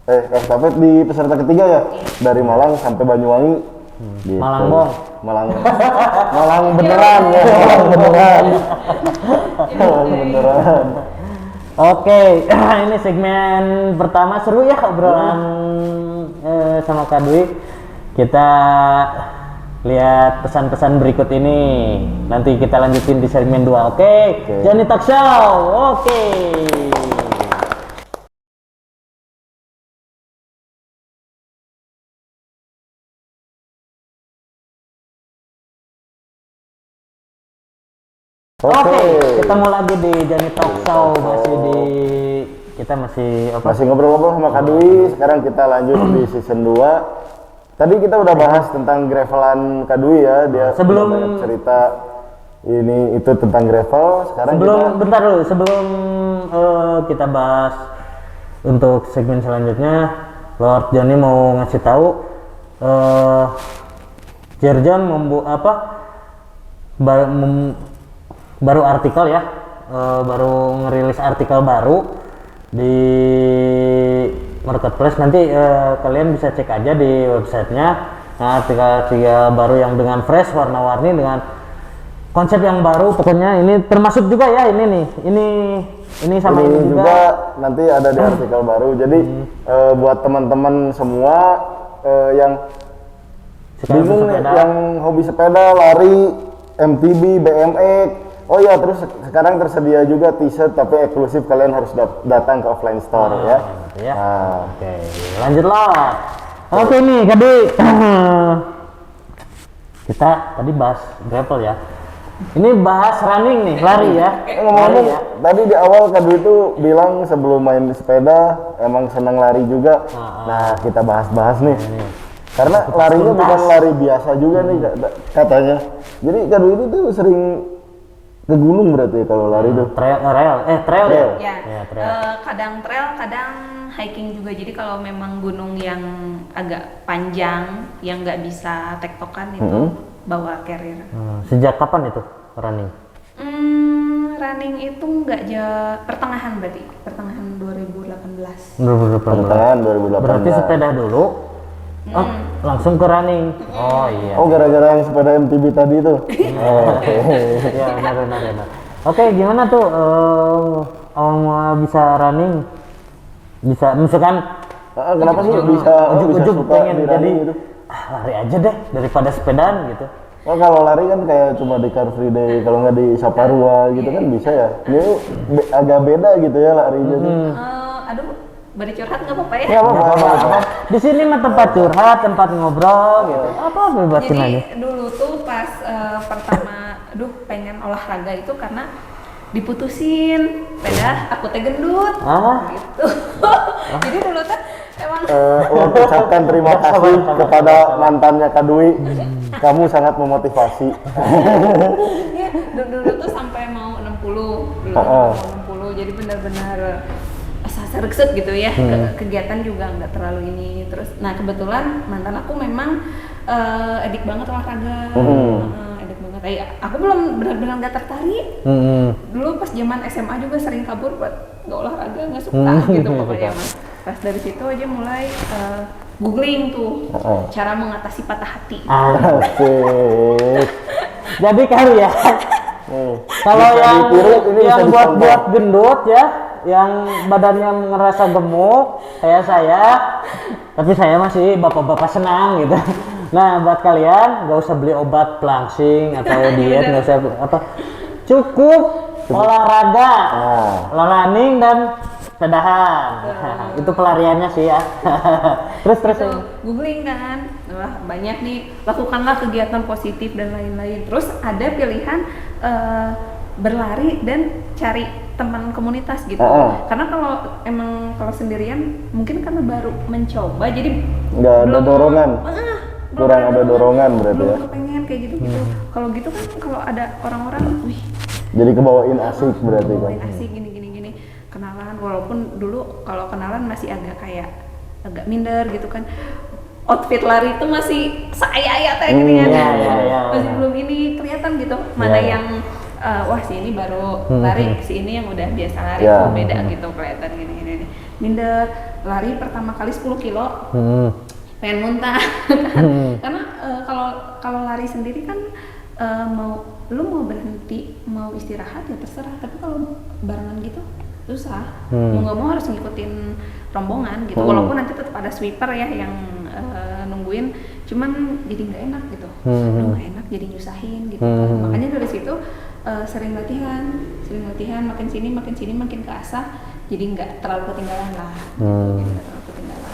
estafet di peserta ketiga ya, dari Malang sampai Banyuwangi. Gitu. Malang Bong. Malang beneran ya, Malang beneran. Malang beneran. Oke, ini segmen pertama seru ya obrolan sama Kak Dwi. Kita lihat pesan-pesan berikut ini. Nanti kita lanjutin di segmen 2. Oke. Journey Talk Show. Oke. Oke, ketemu lagi di Journey Talk Show. Kita masih ngobrol-ngobrol sama Kak Dwi. Sekarang kita lanjut di season 2. Tadi kita udah bahas tentang gravelan Kak Dwi ya. Dia Sebelum- udah banyak cerita ini itu tentang gravel. Sekarang bentar dulu, sebelum kita bahas untuk segmen selanjutnya, Lord Johnny mau ngasih tahu Jerjan baru artikel ya, baru ngerilis artikel baru di marketplace. Nanti kalian bisa cek aja di websitenya. Nah, artikel baru yang dengan fresh, warna-warni, dengan konsep yang baru. Pokoknya ini termasuk juga ya ini sama ini juga. nanti ada di artikel baru. Jadi buat teman-teman semua yang Suka bingung nih, sepeda. yang hobi sepeda, lari, MTB, BMX. Oh ya, terus sekarang tersedia juga t-shirt tapi eksklusif, kalian harus datang ke offline store ya. Gitu ya. Nah, Oke, lanjutlah. Oke nih, Kadi. Kita tadi bahas gravel ya. Ini bahas running nih, lari ya. ngomong-ngomong, Lari ya. tadi di awal Kak Dwi itu bilang sebelum main sepeda emang senang lari juga. Nah, kita bahas-bahas nih. Karena larinya bukan lari biasa juga nih katanya. Jadi Kak Dwi itu tuh sering ke gunung berarti kalau lari tuh. Trail ya. Trail. Ya, Ya, trail. kadang trail, kadang hiking juga. Jadi kalau memang gunung yang agak panjang, yang nggak bisa tektokan itu bawa carrier. Sejak kapan itu running? Running itu nggak pertengahan berarti, pertengahan 2018. Pertengahan 2018. Berarti sepeda dulu. Oh, langsung ke running. Oh iya. Oh, gara-gara yang sepeda MTB tadi tuh. Oke. Ya, benar. Oke, gimana tuh mau bisa running? Bisa misalkan Kenapa sih bisa ujung-ujung suka pengen di jadi running gitu? lari aja deh daripada sepedaan gitu. Oh, kalau lari kan kayak cuma di Car Free Day, kalau nggak di Saparua gitu kan bisa ya. Ini agak beda gitu ya larinya tuh. Aduh, bari curhat nggak apa-apa ya? Nggak apa-apa. Di sini mah tempat curhat, tempat ngobrol gitu. Apa bebasin Jadi aja. dulu tuh pas pertama, pengen olahraga itu karena diputusin, aku teh gendut, gitu. Jadi dulu tuh emang Ucapkan terima kasih kepada mantannya Kak Dwi. Kamu sangat memotivasi. ya, dulu tuh sampai mau 60, dulu mau 60, jadi benar-benar sergset gitu ya. Kegiatan juga nggak terlalu ini. Terus, nah kebetulan mantan aku memang edik banget olahraga. Edik banget. Aku belum benar-benar nggak tertarik. Dulu pas zaman SMA juga sering kabur buat nggak olahraga, nggak suka gitu pokoknya mas. Pas dari situ aja mulai googling tuh cara mengatasi patah hati. Asik. Jadi kali ya. Kalau Bisa yang ditiru, ini bisa yang dicontoh. buat gendut ya, yang badannya ngerasa gemuk kayak saya, tapi saya masih bapak-bapak senang gitu. Nah, buat kalian nggak usah beli obat pelangsing atau diet, nggak usah apa, cukup olahraga, running dan sepedahan. Itu pelariannya sih ya. terus Itu googling kan, wah banyak nih, lakukanlah kegiatan positif dan lain-lain. Terus ada pilihan berlari dan cari teman komunitas gitu. Karena kalau sendirian mungkin karena baru mencoba jadi Nggak ada belum- dorongan. belum Kurang ada dorongan berarti belum ya. kepengen kayak gitu. Kalau gitu kan kalau ada orang-orang, wih Jadi kebawain asik berarti kan. main asik gini kenalan, walaupun dulu kalau kenalan masih agak minder gitu kan, outfit lari itu masih saya teh gitu kan, masih belum ini kelihatan gitu mana yang wah si ini baru lari, si ini yang udah biasa lari tuh beda gitu kelihatan gini minder. Lari pertama kali 10 kilo pengen muntah karena kalau lari sendiri kan lu mau berhenti mau istirahat ya terserah, tapi kalau barengan gitu susah, mau nggak mau harus ngikutin rombongan gitu, walaupun nanti tetap ada sweeper ya yang nungguin, cuman jadi nggak enak gitu, nggak enak jadi nyusahin gitu kan. Makanya dari situ sering latihan, makin sini makin keasah, jadi nggak terlalu ketinggalan lah, jadi nggak terlalu ketinggalan.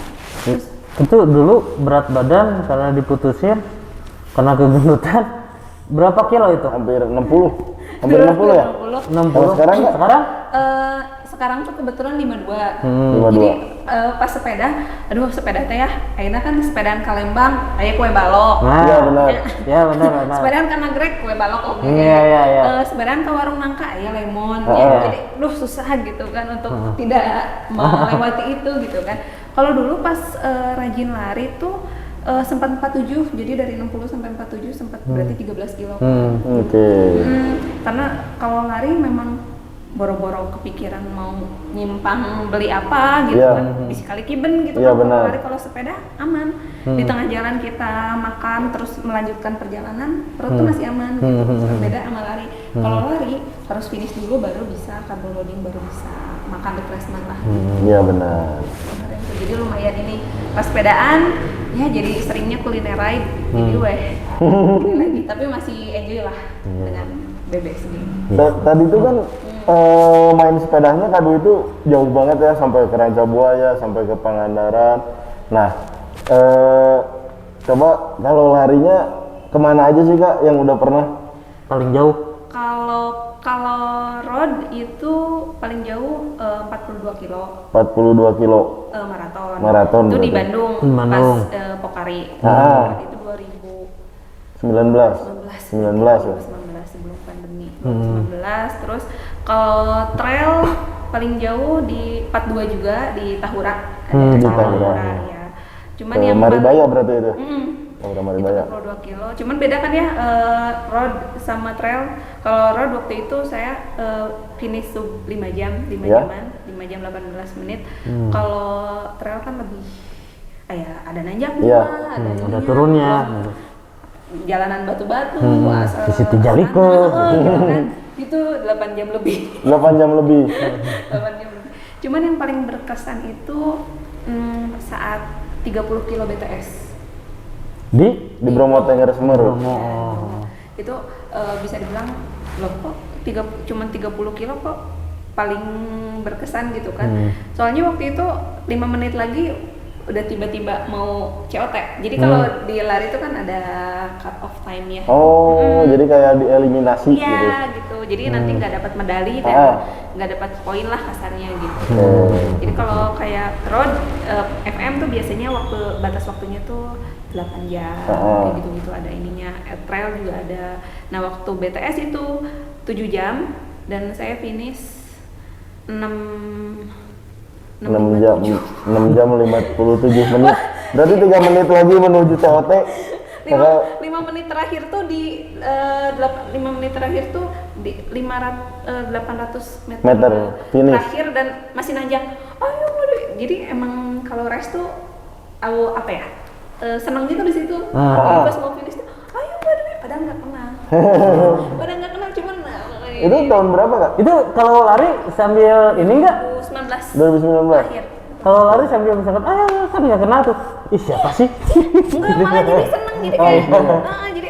Terus itu dulu berat badan karena diputusin karena kegendutan berapa kilo itu? Hampir 60 ya? 60. Kalau sekarang nggak? Sekarang tuh kebetulan 52. 52. Jadi pas sepeda teh ya, akhirnya kan sepedaan ke Lembang, aya kue balok. Iya benar. Ya benar. Sepedaan ke Nagreg kue balok oke. Iya. Sepedaan ke warung nangka aya lemon. Ya, jadi susah gitu kan untuk tidak melewati itu gitu kan. Kalau dulu pas rajin lari tuh sempat 47, jadi dari 60 sampai 47 sempat berarti 13 kilo. Oke. Karena kalau lari memang boro-boro kepikiran mau nyimpang beli apa gitu kan, isi kali kiben gitu kan. Kalau lari, kalau sepeda aman, di tengah jalan kita makan terus melanjutkan perjalanan, perut tuh masih aman gitu. Beda sama lari. Kalau lari harus finish dulu baru bisa carbo loading, baru bisa makan refreshment lah. Iya benar. Jadi lumayan ini pas sepedaan ya, jadi seringnya kuliner ride, jadi lagi, tapi masih enjoy lah dengan bebek sendiri. Tadi itu kan main sepedanya Kadu itu jauh banget ya, sampai ke Rancabuaya, sampai ke Pangandaran. Nah, coba kalau larinya kemana aja sih Kak yang udah pernah? Paling jauh Kalau road itu paling jauh 42 kilo. 42 kilo. Maraton. Itu di berarti. Bandung. Pas Pokari. Itu 19 ya. 2019 sebelum pandemi. 2019. Terus kalau trail paling jauh di 42 juga di Tahura. Di Tahura. Ya. Cuman yang Maribaya berarti itu. Tahura itu Maribaya. 42 kilo. Cuman beda kan ya road sama trail. Kalau road waktu itu saya finish sub 5 jam, 5 jaman, 5 jam 18 menit. Kalau trail kan lebih ada nanjaknya, ada turunnya. Jalanan batu-batu, di situ Jaliko. gitu kan. Itu 8 jam lebih. 8 jam lebih. 8 jam lebih. Cuman yang paling berkesan itu saat 30 kilo BTS. Di Bromo Tengger Semeru. Itu bisa dibilang loh kok cuma 30 kilo kok paling berkesan gitu kan. Soalnya waktu itu 5 menit lagi udah tiba-tiba mau COT. Jadi kalau di lari itu kan ada cut off time ya. Jadi kayak dieliminasi gitu. Iya gitu. Jadi nanti nggak dapat medali dan nggak dapat poin lah kasarnya gitu. Jadi kalau kayak road FM tuh biasanya batas waktunya tuh 8 jam kayak gitu-gitu, ada ininya. Trail juga ada. Nah, waktu BTS itu 7 jam dan saya finish 6 jam 57 menit. Berarti 3 menit lagi menuju COT. 5 menit terakhir tuh di 5 menit terakhir tuh di 800 meter finish terakhir dan masih nanjak. Jadi emang kalau race tuh apa ya? Seneng gitu di situ. Pas mau finish tuh, padahal nggak kenal. Cuman Itu tahun berapa Kak? Itu kalau lari sambil ini enggak? 2019 2019. akhir. Kalau lari sambil misalkan, kan nggak kenal tuh. Ih siapa sih? Enggak, malah jadi seneng, jadi kayak jadi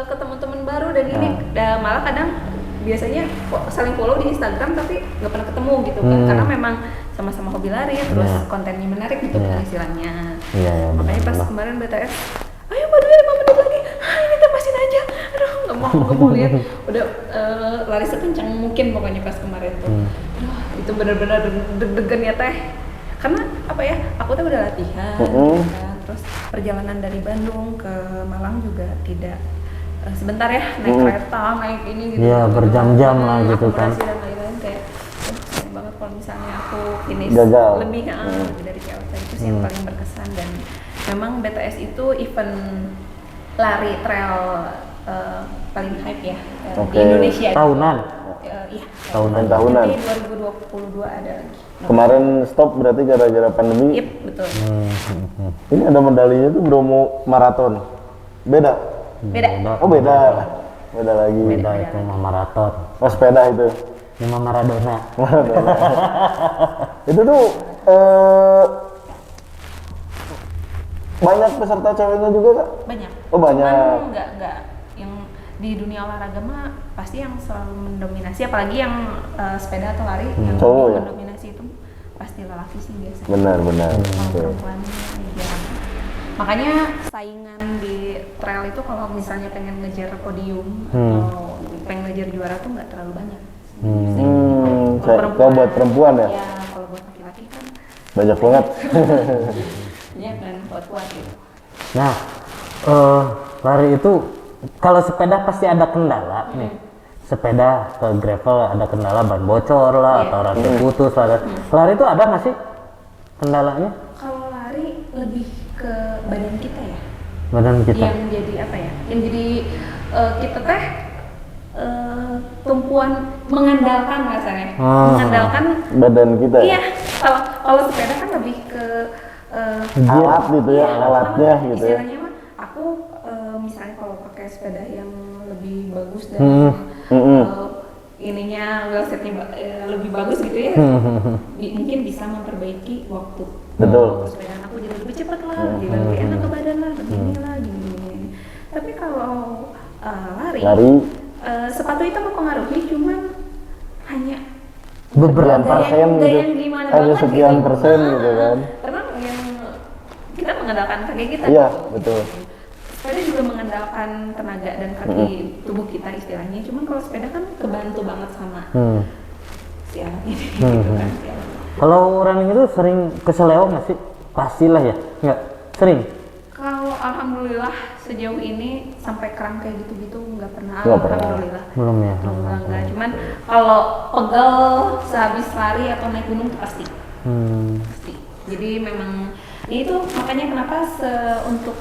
ketemu teman baru dan ini malah kadang biasanya saling follow di Instagram tapi nggak pernah ketemu gitu kan, karena memang sama-sama hobi lari terus kontennya menarik gitu kan istilahnya. Iya, Makanya pas kemarin BTS, ayo Mbak Dwi 5 menit lagi, ini tepasin aja, aduh nggak mau lihat, udah lari sekencang mungkin pokoknya pas kemarin tuh. Aduh, itu benar-benar deg-degan ya teh, karena apa ya, aku tuh udah latihan gitu kan. Terus perjalanan dari Bandung ke Malang juga tidak sebentar ya, naik kereta, naik ini gitu. Iya, berjam-jam lah gitu kan. Akomodasi dan lain-lain kayak sayang banget kalau misalnya aku finish Gagal. lebih dari KOC. Itu sih yang paling berkesan. Dan memang BTS itu event lari trail paling hype ya di Indonesia. Tahunan. Iya. Tahunan. Nanti 2022 ada lagi. Kemarin stop berarti gara-gara pandemi. Yep, betul. Ini ada medalinya tuh Bromo maraton. Beda. Beda. Oh beda. Beda lagi. Beda itu mah maraton. Oh sepeda itu. Ini mah Maradona. Itu tuh banyak peserta ceweknya juga Kak? Banyak. Oh banyak. Cuman nggak yang di dunia olahraga mah pasti yang selalu mendominasi, apalagi yang sepeda atau lari yang Cowok ya? mendominasi itu pasti lelaki sih biasanya. Benar. Kalau Oke. perempuan jarang. Makanya saingan di trail itu kalau misalnya pengen ngejar podium atau pengen ngejar juara tuh nggak terlalu banyak. Kalau buat perempuan ya? Ya, kalau buat laki-laki kan Banyak banget. ya kan kuat-kuat gitu. Nah, lari itu kalau sepeda pasti ada kendala nih. Sepeda ke gravel ada kendala ban bocor lah atau rantai putus lah. Lari itu ada nggak sih kendalanya? Kalau lari lebih ke badan kita ya. Badan kita. Yang jadi apa ya? Yang jadi kita teh tumpuan mengandalkan rasanya. Mengandalkan Badan kita ya? iya. Kalau sepeda kan lebih ke Alat gitu ya, alatnya sama gitu ya. istilahnya mah aku misalnya kalau pakai sepeda yang lebih bagus dan ininya wheelsetnya lebih bagus gitu ya, mungkin bisa memperbaiki waktu. Betul. Sepeda aku jadi lebih cepat lah, jadi lebih enak ke badan lah, begini lah, gini. Tapi kalau lari, sepatu itu mempengaruhi, cuman hanya Beberapa persen nggak gitu. yang gimana Ada banget sekian gitu. persen gitu kan. Karena yang kita mengandalkan kaki kita. Iya, betul. Sepeda juga mengandalkan tenaga dan kaki tubuh kita istilahnya. Cuman kalau sepeda kan kebantu banget sama si alat ini gitu kan. Si alat. Kalau running itu sering keseleo nggak sih? Pastilah ya, nggak sering. Kalau alhamdulillah sejauh ini sampai kram kayak gitu-gitu nggak pernah. Nggak pernah. Alhamdulillah. Belum ya. Enggak. Cuman kalau pegel sehabis lari atau naik gunung tuh pasti. Pasti. Jadi memang itu makanya kenapa untuk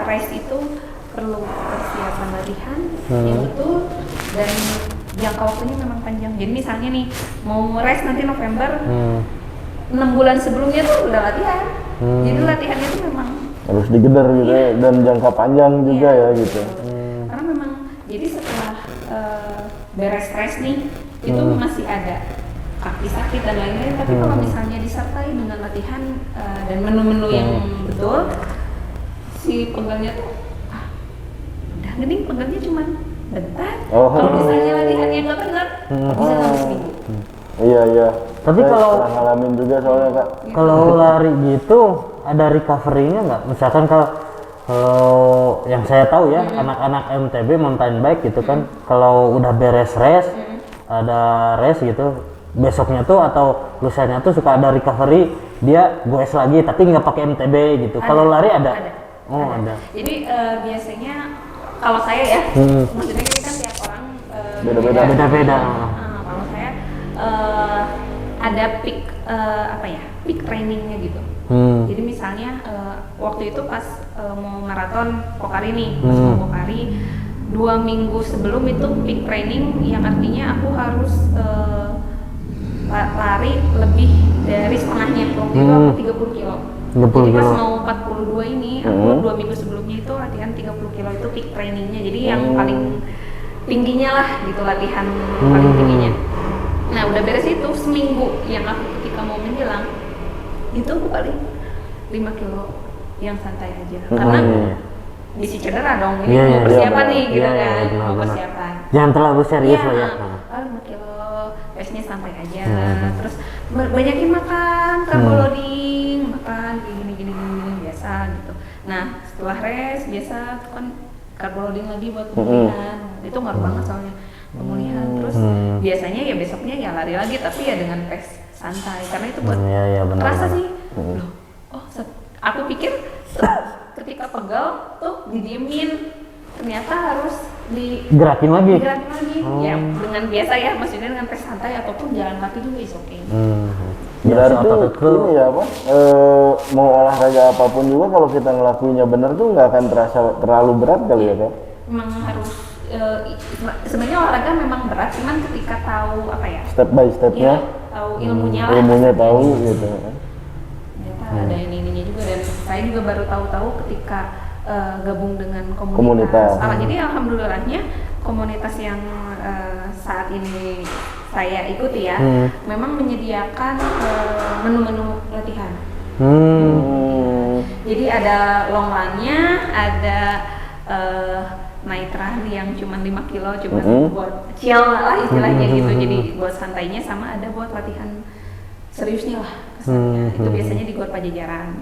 race itu perlu persiapan latihan yang betul dan jangka waktunya memang panjang. Jadi misalnya nih mau race nanti November, 6 bulan sebelumnya tuh udah latihan. Jadi latihannya tuh memang Harus digeder gitu ya, dan jangka panjang juga ya gitu. Karena memang jadi setelah beres race nih itu masih ada kaki sakit dan lain-lain. Tapi kalau misalnya disertai dengan latihan dan menu-menu yang betul, si pegelnya tuh udah gening, pegelnya cuman bentar. Kalau misalnya latihannya nggak benar, bisa sampai seminggu. Iya. Tapi Saya kalau- pernah ngalamin juga soalnya Kak. Kalau lari gitu ada recovery-nya nggak? Misalkan kalau yang saya tahu ya anak-anak MTB mountain bike gitu kan, kalau udah beres race, ada race gitu, besoknya tuh atau lusanya tuh suka ada recovery, dia goes lagi tapi nggak pakai MTB gitu. Kalau lari ada? Oh ada. Jadi biasanya kalau saya ya, maksudnya ini kan tiap orang Beda-beda. Beda-beda. Kalau saya ada peak peak trainingnya gitu. Jadi misalnya waktu itu pas mau maraton Pokari nih, pas mau Pokari 2 minggu sebelum itu peak training, yang artinya aku harus lari lebih dari setengahnya. Waktu itu aku 30 kilo. 30 Jadi pas kilo. mau 42 ini, aku 2 minggu sebelumnya itu latihan 30 kilo itu peak trainingnya. Jadi yang paling tingginya lah gitu, latihan paling tingginya. Nah udah beres itu seminggu yang aku ketika mau menjelang itu aku paling 5 kilo yang santai aja karena bisa cedera dong, ini mau persiapan nih gitu kan, mau persiapan. Jangan terlalu serius lah ya. 5 kilo, pace-nya santai aja, terus banyakin makan, carbo loading, makan kayak gini biasa gitu. Nah setelah rest biasa tuh kan carbo loading lagi buat pemulihan, itu ngaruh banget soalnya pemulihan. Terus biasanya ya besoknya ya lari lagi tapi ya dengan pace santai karena itu buat terasa sih. Loh, aku pikir ketika pegal tuh didiemin, ternyata harus digerakin lagi. Ya dengan biasa ya, maksudnya dengan pace santai ataupun jalan kaki juga is okay. Berarti ini ya apa, mau olahraga apapun juga kalau kita ngelakuinnya bener tuh nggak akan terasa terlalu berat kali ya kan? Memang harus, sebenarnya olahraga memang berat, cuman ketika tahu apa ya? Step by stepnya. Tahu ilmunya lah. Ilmunya tahu gitu. Ternyata ada ininya juga, dan saya juga baru tahu ketika gabung dengan Komunitas. Jadi alhamdulillahnya komunitas yang saat ini saya ikuti ya, memang menyediakan menu-menu latihan. Jadi ada long run-nya, ada night run yang cuma 5 kilo, cuma buat chill lah istilahnya gitu. Jadi buat santainya, sama ada buat latihan seriusnya lah. Itu biasanya di Gor Pajajaran.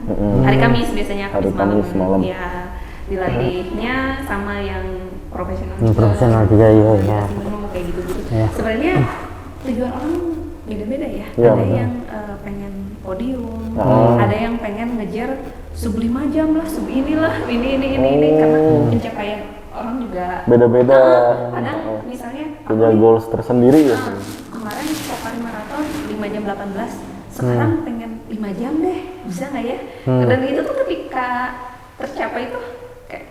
Hari Kamis biasanya, Kamis malam. Ya, dilatihnya sama yang profesional juga ya. Kayak gitu-gitu. Sebenarnya tujuan orang beda-beda ya. Ada yang pengen podium, ada yang pengen ngejar sub 5 jam lah, sub inilah, ini karena pencapaian orang juga beda-beda. Kadang misalnya punya goals tersendiri ya. Kemarin Pokari maraton 5 jam 18, sekarang pengen 5 jam deh, bisa nggak ya? Dan itu tuh ketika tercapai itu kayak,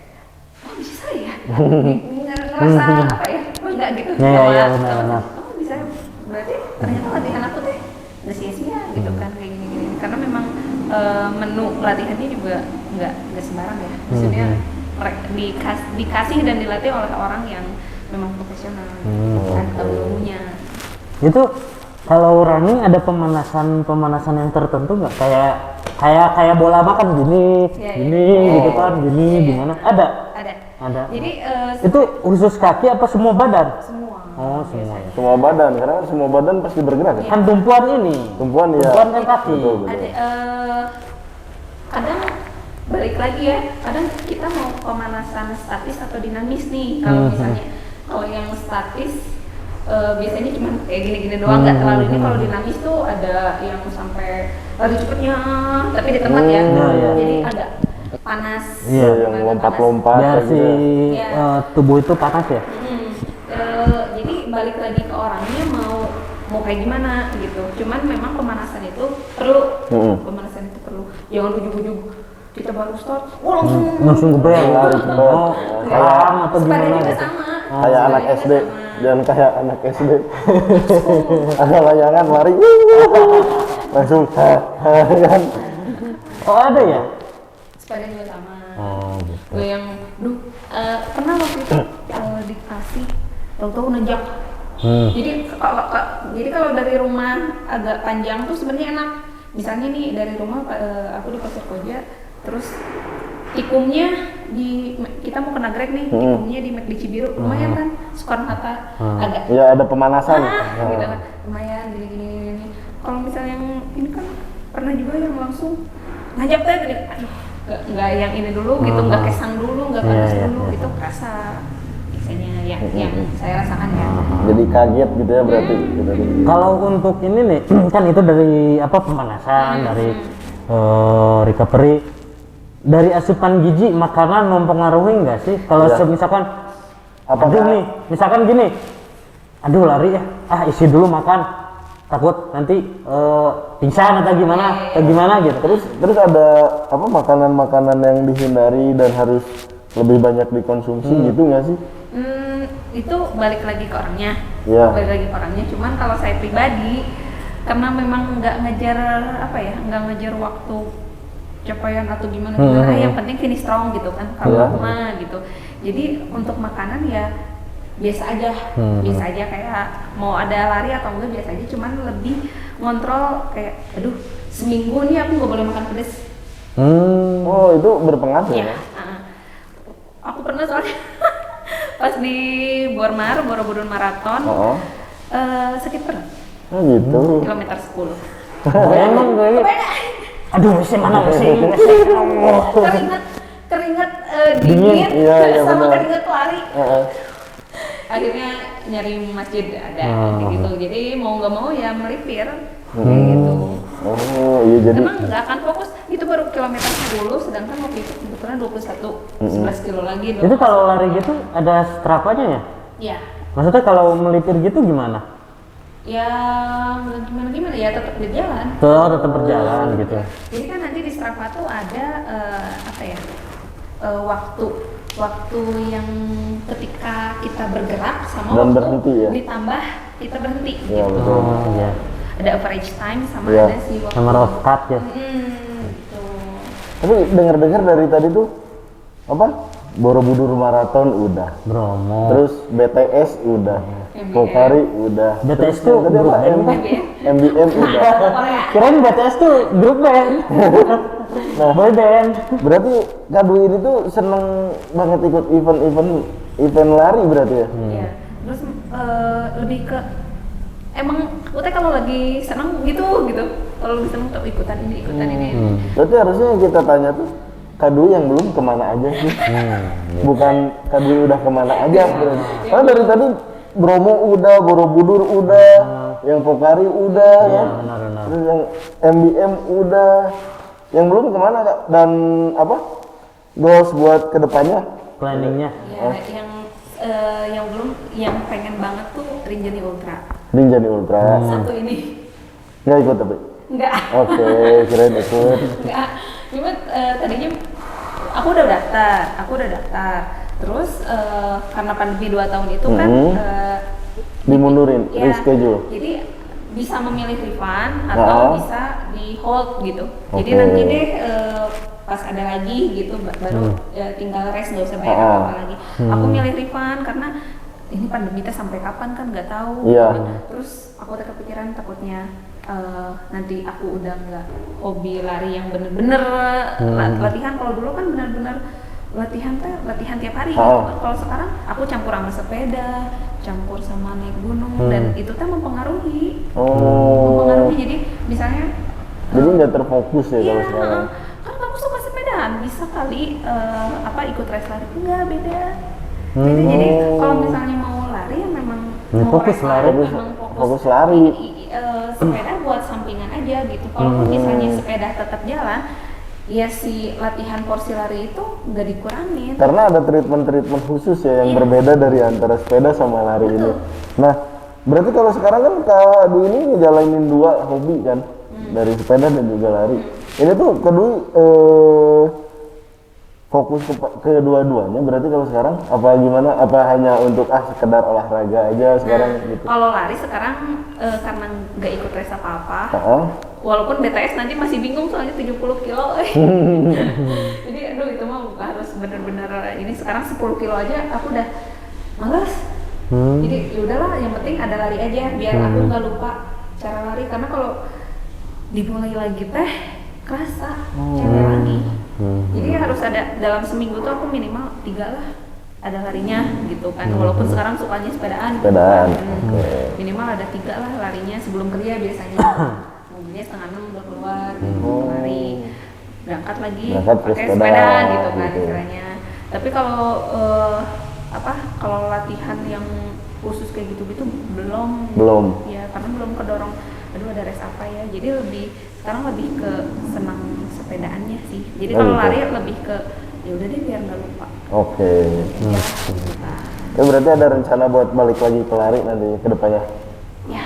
oh bisa ya? Ngerasa apa ya? Enggak gitu. Benar. Oh bisa, berarti ternyata latihan aku deh nggak sia-sia gitu kan, kayak gini. Karena memang menu latihannya juga nggak sembarang ya. Maksudnya dikasih dan dilatih oleh orang yang memang profesional, kan tahu ilmunya. Itu kalau running ada pemanasan yang tertentu nggak, kayak bola makan gini gitu kan, gimana? Ada. Jadi itu khusus kaki apa semua badan? Semua. Oh semua. Semua badan, karena semua badan pasti bergerak ya. Kan tumpuan kan kaki. Betul. Ada kadang balik lagi ya, kadang kita mau pemanasan statis atau dinamis nih. Kalau misalnya kalau yang statis biasanya cuma kayak gini-gini doang, nggak terlalu ini. Kalau dinamis tuh ada yang sampai lari cepetnya tapi di tempat ya. Jadi agak panas. Iya, yang lompat-lompat biar si tubuh itu panas ya. Jadi balik lagi ke orangnya mau kayak gimana gitu. Cuman memang pemanasan itu perlu. Pemanasan itu perlu. Jangan ujug-ujug kita baru start, langsung geber lari cepet. Kayak atau gimana juga gitu. sama. Kayak anak SD, jangan kayak anak SD. Ada layangan lari, langsung kan. Oh ada ya? Sepeda juga sama. Oh gitu. Gue yang, pernah waktu itu dikasih, tahu-tahu nejak. Jadi kalau dari rumah agak panjang tuh sebenarnya enak. Misalnya nih dari rumah aku di Pasir Koja, terus tikumnya kita mau ke Nagrek nih, tikumnya di Cibiru, lumayan kan, Soekarno-Hatta agak. Ya ada pemanasan. Gitu kan, lumayan gini. Kalau misalnya yang ini kan pernah juga yang langsung ngajak teh, aduh nggak yang ini dulu gitu, nggak kesang dulu, nggak panas dulu, itu kerasa biasanya yang saya rasakan ya. Jadi kaget gitu ya berarti. Gitu. Kalau untuk ini nih, kan itu dari pemanasan, dari recovery, dari asupan gizi makanan mempengaruhi nggak sih? Kalau misalkan, misalkan gini, aduh lari ya, isi dulu makan, takut nanti pingsan atau gimana gitu. Terus ada makanan-makanan yang dihindari dan harus lebih banyak dikonsumsi gitu nggak sih? Itu balik lagi ke orangnya. Cuman kalau saya pribadi, karena memang nggak ngejar waktu capaian atau gimana, yang penting finish strong gitu kan, kalau aku mah gitu. Jadi untuk makanan ya biasa aja, biasa aja kayak mau ada lari atau enggak biasa aja, cuman lebih ngontrol kayak aduh seminggu nih aku nggak boleh makan pedas. Oh itu berpengaruh Ya, ya? aku pernah soalnya pas di Borobudur Marathon sakit perut Oh gitu. kilometer 10. Emang gue. Aduh, mesin mana mesin? Keringat dingin Iya, sama benar. keringat lari. Akhirnya nyari masjid ada kayak gitu. Jadi mau nggak mau ya melipir kayak gitu. Oh iya jadi. Emang nggak akan fokus, itu baru kilometer 10, sedangkan waktu itu kebetulan 11 kilo lagi. Itu kalau lari gitu ada strapanya ya? Ya, Maksudnya kalau melipir gitu gimana? ya gimana ya tetap berjalan. Tuh tetap berjalan gitu. Jadi kan nanti di Strava tuh ada apa ya waktu yang ketika kita bergerak sama Dan waktu berhenti ya? ditambah kita berhenti. Iya Gitu. betul. Oh iya. Ada average time sama Iya. ada si waktu. Sama road cut ya. Gitu. Tapi dengar-dengar dari tadi tuh apa? Borobudur Marathon udah. Bromo. Terus BTS udah. MBM. Pokari udah. BTS Terus tuh yang tadi grup apa? band kan? MBM udah. Kirain BTS tuh grup band. Nah, Boy band. berarti Kak Dwi ini tuh seneng banget ikut event lari berarti ya? Iya. Terus lebih ke emang Ute kalau lagi seneng gitu. Kalau lagi seneng tuh ikutan ini. Berarti harusnya yang kita tanya tuh Kak Dwi yang belum kemana aja sih? Bukan Kak Dwi udah kemana aja berarti. Karena dari tadi Bromo udah, Borobudur udah, yang Pokari udah, Iya, kan? benar. Terus yang MBM udah, yang belum kemana Kak? Dan apa? Goals buat kedepannya? Planningnya. Ya, yang belum, yang pengen banget tuh Rinjani Ultra. Rinjani Ultra. Satu ini. Nggak ikut tapi? Enggak. Oke, kirain ikut. Enggak. Cuma tadinya aku udah daftar. Terus karena pandemi 2 tahun itu kan Dimundurin, ya, reschedule. jadi bisa memilih refund atau bisa di hold gitu. Jadi Oke. nanti deh pas ada lagi gitu baru tinggal rest, nggak usah bayar apa-apa lagi. Aku milih refund karena ini pandemi teh sampai kapan kan nggak tahu. Iya. Terus aku udah kepikiran takutnya nanti aku udah nggak hobi lari yang bener-bener latihan. Kalau dulu kan bener-bener latihan tiap hari gitu. Kalau sekarang aku campur sama sepeda, campur sama naik gunung, dan itu teh mempengaruhi. Mempengaruhi, jadi misalnya Jadi nggak terfokus ya kalau sekarang. kan kamu suka sepedaan, bisa kali ikut race lari. Enggak, beda. Jadi kalau misalnya mau lari ya memang mau fokus race lari. memang Fokus lari. Sepeda buat sampingan aja gitu. Kalaupun misalnya sepeda tetap jalan, ya si latihan porsi lari itu nggak dikurangin. Karena ada treatment khusus ya yang berbeda dari antara sepeda sama lari ini. Nah, berarti kalau sekarang kan Kak Dwi ini ngejalanin 2 hobi kan, dari sepeda dan juga lari. Ini tuh Kak Dwi fokus ke dua-duanya. Berarti kalau sekarang apa gimana? Apa hanya untuk sekedar olahraga aja sekarang gitu? Kalau lari sekarang karena nggak ikut race apa-apa. Walaupun BTS nanti masih bingung soalnya 70 kilo. Jadi aduh itu mah harus bener-bener ini, sekarang 10 kilo aja aku udah malas. Jadi yaudahlah, yang penting ada lari aja biar aku nggak lupa cara lari, karena kalau dimulai lagi teh kerasa capek lagi. Jadi harus ada dalam seminggu tuh aku minimal 3 lah ada larinya gitu kan. Walaupun sekarang sukanya sepedaan. Minimal ada 3 lah larinya sebelum kerja biasanya. Mobilnya 5:30 udah keluar gitu, lari, berangkat lagi pakai sepeda gitu kan istilahnya. Tapi kalau kalau latihan yang khusus kayak gitu-gitu belum ya, karena belum kedorong aduh ada race apa ya. Jadi sekarang lebih ke senang sepedaannya sih. Jadi kalau lari lebih ke ya udah deh biar nggak lupa. Oke. Ya berarti ada rencana buat balik lagi ke lari nanti ke depannya? Ya,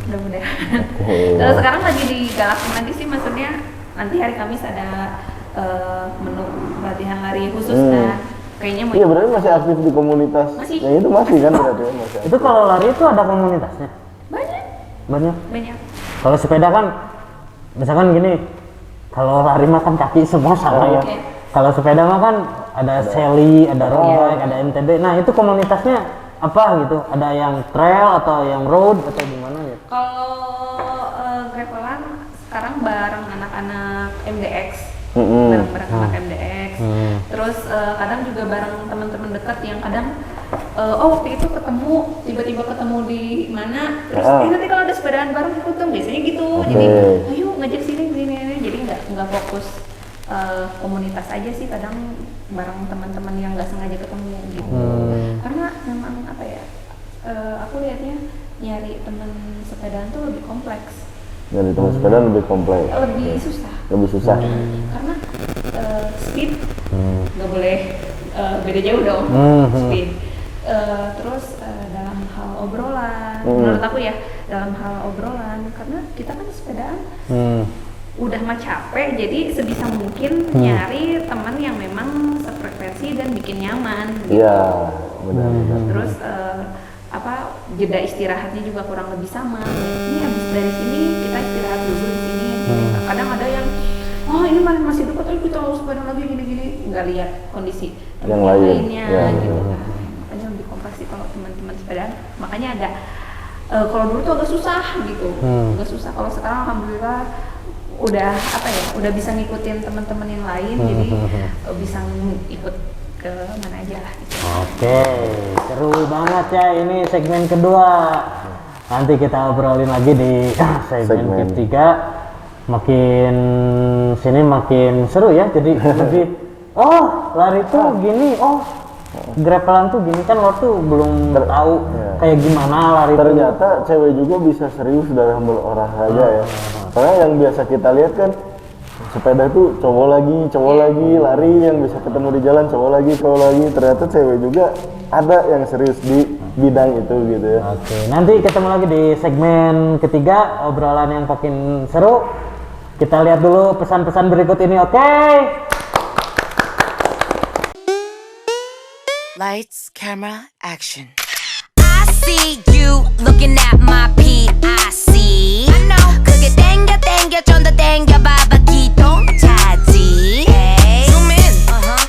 mudah-mudahan. Terus sekarang lagi digalakin lagi sih, maksudnya nanti hari Kamis ada menu latihan lari khusus kan. Kayaknya mau. Iya berarti masih aktif di komunitas. Masih. Yang itu masih kan berarti ya, masih aktif. Itu kalau lari itu ada komunitasnya? Banyak. Kalau sepeda kan misalkan gini, kalau lari mah kan kaki semua sama ya. Kalau sepeda mah kan ada Sally, ada road bike, ada MTB. Nah itu komunitasnya apa gitu? Ada yang trail atau yang road atau gimana ya? Kalau gravelan sekarang bareng anak-anak MDX, bareng anak MDX. Terus kadang juga bareng teman-teman dekat yang kadang waktu itu tiba-tiba ketemu di mana, terus nanti kalau ada sepedaan bareng ikut dong, biasanya gitu. Jadi ayo ngajak sini, jadi nggak fokus komunitas aja sih, kadang bareng teman-teman yang nggak sengaja ketemu gitu. Karena memang apa ya, aku lihatnya nyari teman sepedaan tuh lebih kompleks. Nyari teman sepeda lebih kompleks. Lebih susah. Karena speed nggak boleh beda jauh dong. Speed. Terus dalam hal obrolan, menurut aku ya, dalam hal obrolan, karena kita kan sepedaan udah mah capek, jadi sebisa mungkin nyari teman yang memang sefrekuensi dan bikin nyaman gitu. Iya, benar. Terus jeda istirahatnya juga kurang lebih sama. Ini habis dari sini kita istirahat dulu di sini. Kadang ada yang ini masih dekat, kita harus sepeda lagi gini-gini, nggak lihat kondisi yang lainnya gitu. Makanya lebih kompleks sih kalau teman-teman sepedaan. Makanya agak kalau dulu tuh agak susah gitu, agak susah. Kalau sekarang alhamdulillah udah bisa ngikutin teman-teman yang lain, jadi bisa ikut ke mana aja lah gitu. Oke, seru banget ya ini segmen kedua. Nanti kita obrolin lagi di segmen ketiga. Makin sini makin seru ya, jadi lebih lari tuh gini, gravelan tuh gini, kan lo tuh belum tahu kayak gimana lari. Ternyata cewek juga bisa serius dalam berolahraga ya. Karena yang biasa kita lihat kan sepeda tuh cowok lagi lari, yang bisa ketemu di jalan cowok lagi. Ternyata cewek juga ada yang serius di bidang itu gitu ya. Oke, nanti ketemu lagi di segmen ketiga, obrolan yang makin seru. Kita lihat dulu pesan-pesan berikut ini, oke? Lights, camera, action. I see you looking at my PIC. I know. 그게 땡겨 좀 더 땡겨 봐봐 기동차지. Hey. Zoom in,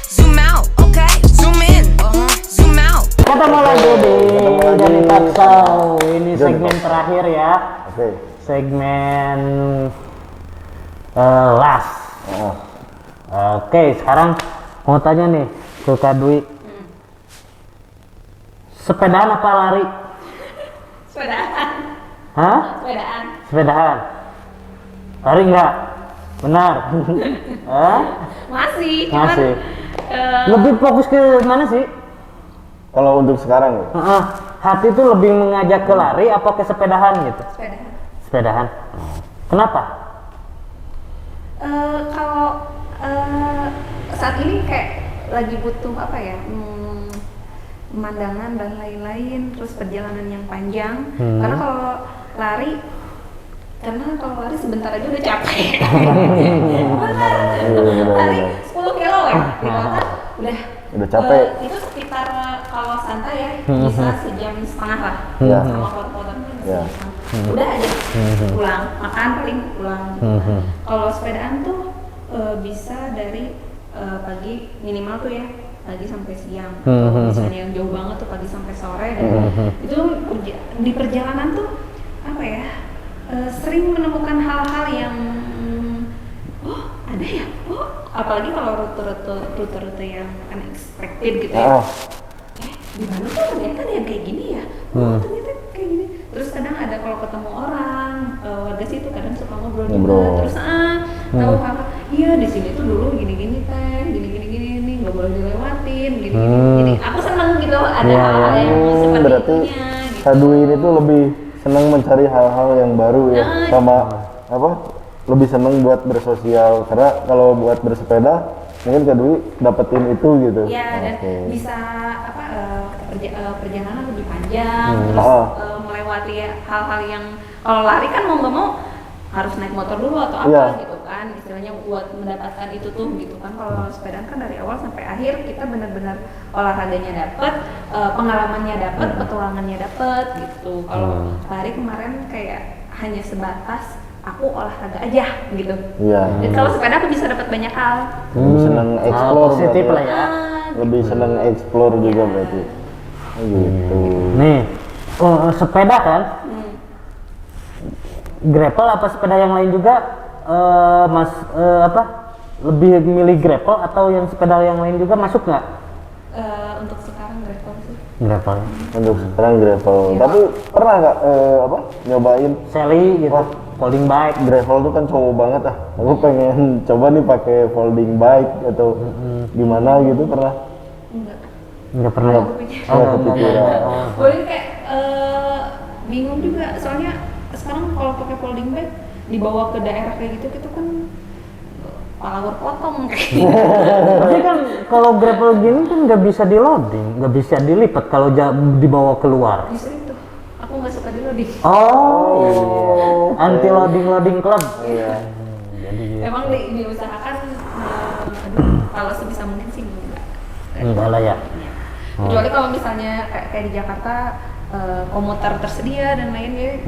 zoom out, okay. Zoom in, zoom out. Ketemu lagi di Johnny Talk Show. Ini segmen terakhir ya. Oke. Segmen last. Oke, sekarang mau tanya nih ke Kak Dwi. Sepedaan apa lari? Sepedaan. Hah? Sepedaan. Lari enggak? Benar. Masih. Lebih fokus ke mana sih? Kalau untuk sekarang ya? Hati tuh lebih mengajak ke lari apa ke sepedahan gitu? Sepedahan. Kenapa? Kalau saat ini kayak lagi butuh pemandangan dan lain-lain, terus perjalanan yang panjang. Karena kalau lari sebentar aja udah capek. Benar. Lari 10 kilo ya, udah capek. Itu sekitar kalau santai ya bisa sejam setengah lah. Sama keluar-keluar udah aja pulang, makan paling pulang. Kalau sepedaan tuh bisa dari pagi minimal tuh ya, pagi sampai siang. Kalau misalnya yang jauh banget tuh pagi sampai sore, dan itu di perjalanan tuh sering menemukan hal-hal yang ada ya, apalagi kalau rute-rute yang unexpected gitu ya. Di mana tuh ternyata ada yang kayak gini ya, ternyata kayak gini. Terus kadang ada kalau ketemu orang warga situ kadang suka ngobrol juga, terus tahu hal, iya di sini tuh dulu gini-gini teh, gini nggak boleh dilewatin, gini. Jadi aku seneng gitu ada hal-hal yang seperti berarti itunya. Gitu. Kak Dwi ini tuh lebih senang mencari hal-hal yang baru ya, sama lebih seneng buat bersosial, karena kalau buat bersepeda mungkin Kak Dwi dapetin itu gitu. Iya, dan bisa perjalanan lebih panjang, terus melewati hal-hal yang kalau lari kan mau nggak mau harus naik motor dulu atau apa gitu kan, istilahnya buat mendapatkan itu tuh gitu kan. Kalau sepedaan kan dari awal sampai akhir kita benar-benar olahraganya dapet, pengalamannya dapet, petualangannya dapet gitu. Kalau lari kemarin kayak hanya sebatas aku olahraga aja gitu. Dan kalau sepeda aku bisa dapat banyak hal. Lebih senang explore positif lah ya. Lebih senang explore juga berarti. Gitu. Nih, sepeda kan? Gravel apa sepeda yang lain juga? Mas, lebih milih gravel atau yang sepeda yang lain juga masuk nggak? Untuk sekarang gravel sih. Gravel. Untuk sekarang gravel. Iya. Tapi pernah nggak nyobain Sally gitu, Wah. folding bike. gravel tuh kan cowok banget ah. Aku pengen coba nih pakai folding bike atau gimana gitu pernah? Enggak. Nggak pernah. Nggak. Nggak kepikiran. Boleh kayak bingung juga soalnya sekarang kalau pakai folding bag dibawa ke daerah kayak gitu gitu kan palawar potong kayak Tapi kan kalau gravel gini kan nggak bisa di loading, nggak bisa dilipat kalau dibawa keluar. justru itu aku nggak suka di loading. Oh, anti loading club. Iya. Jadi Emang diusahakan kalau sebisa mungkin sih enggak lah ya. kecuali kalau misalnya kayak di Jakarta komuter tersedia dan lainnya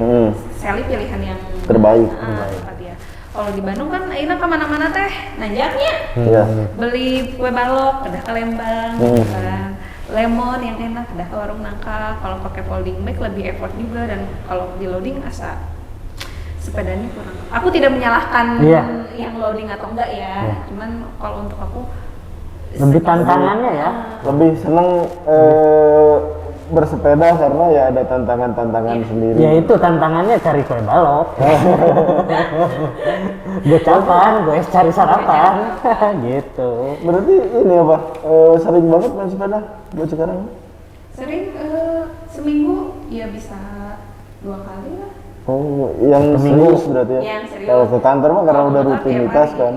Sally pilihan yang Terbaik. tepat ya. Kalau di Bandung kan enak kemana-mana teh nanjaknya Iya. beli kue balok udah ke Lembang gitu kan, lemon yang enak udah ke warung nangka. Kalau pakai folding bag lebih effort juga dan kalau di loading asa sepedanya kurang. Aku tidak menyalahkan Iya. yang loading atau enggak ya, cuman kalau untuk aku Lebih tantangannya ya. Lebih seneng bersepeda karena ya ada tantangan-tantangan sendiri. Ya itu tantangannya cari kue balok. Gue capan, gue cari sarapan. Gitu. Berarti ini apa? Sering banget main sepeda buat sekarang? sering seminggu ya bisa 2 kali lah. Oh, yang Seminggu. serius berarti ya? Yang serius. Kalau ke kantor mah karena Kalau udah ke kantor tiap rutinitas hari, kan.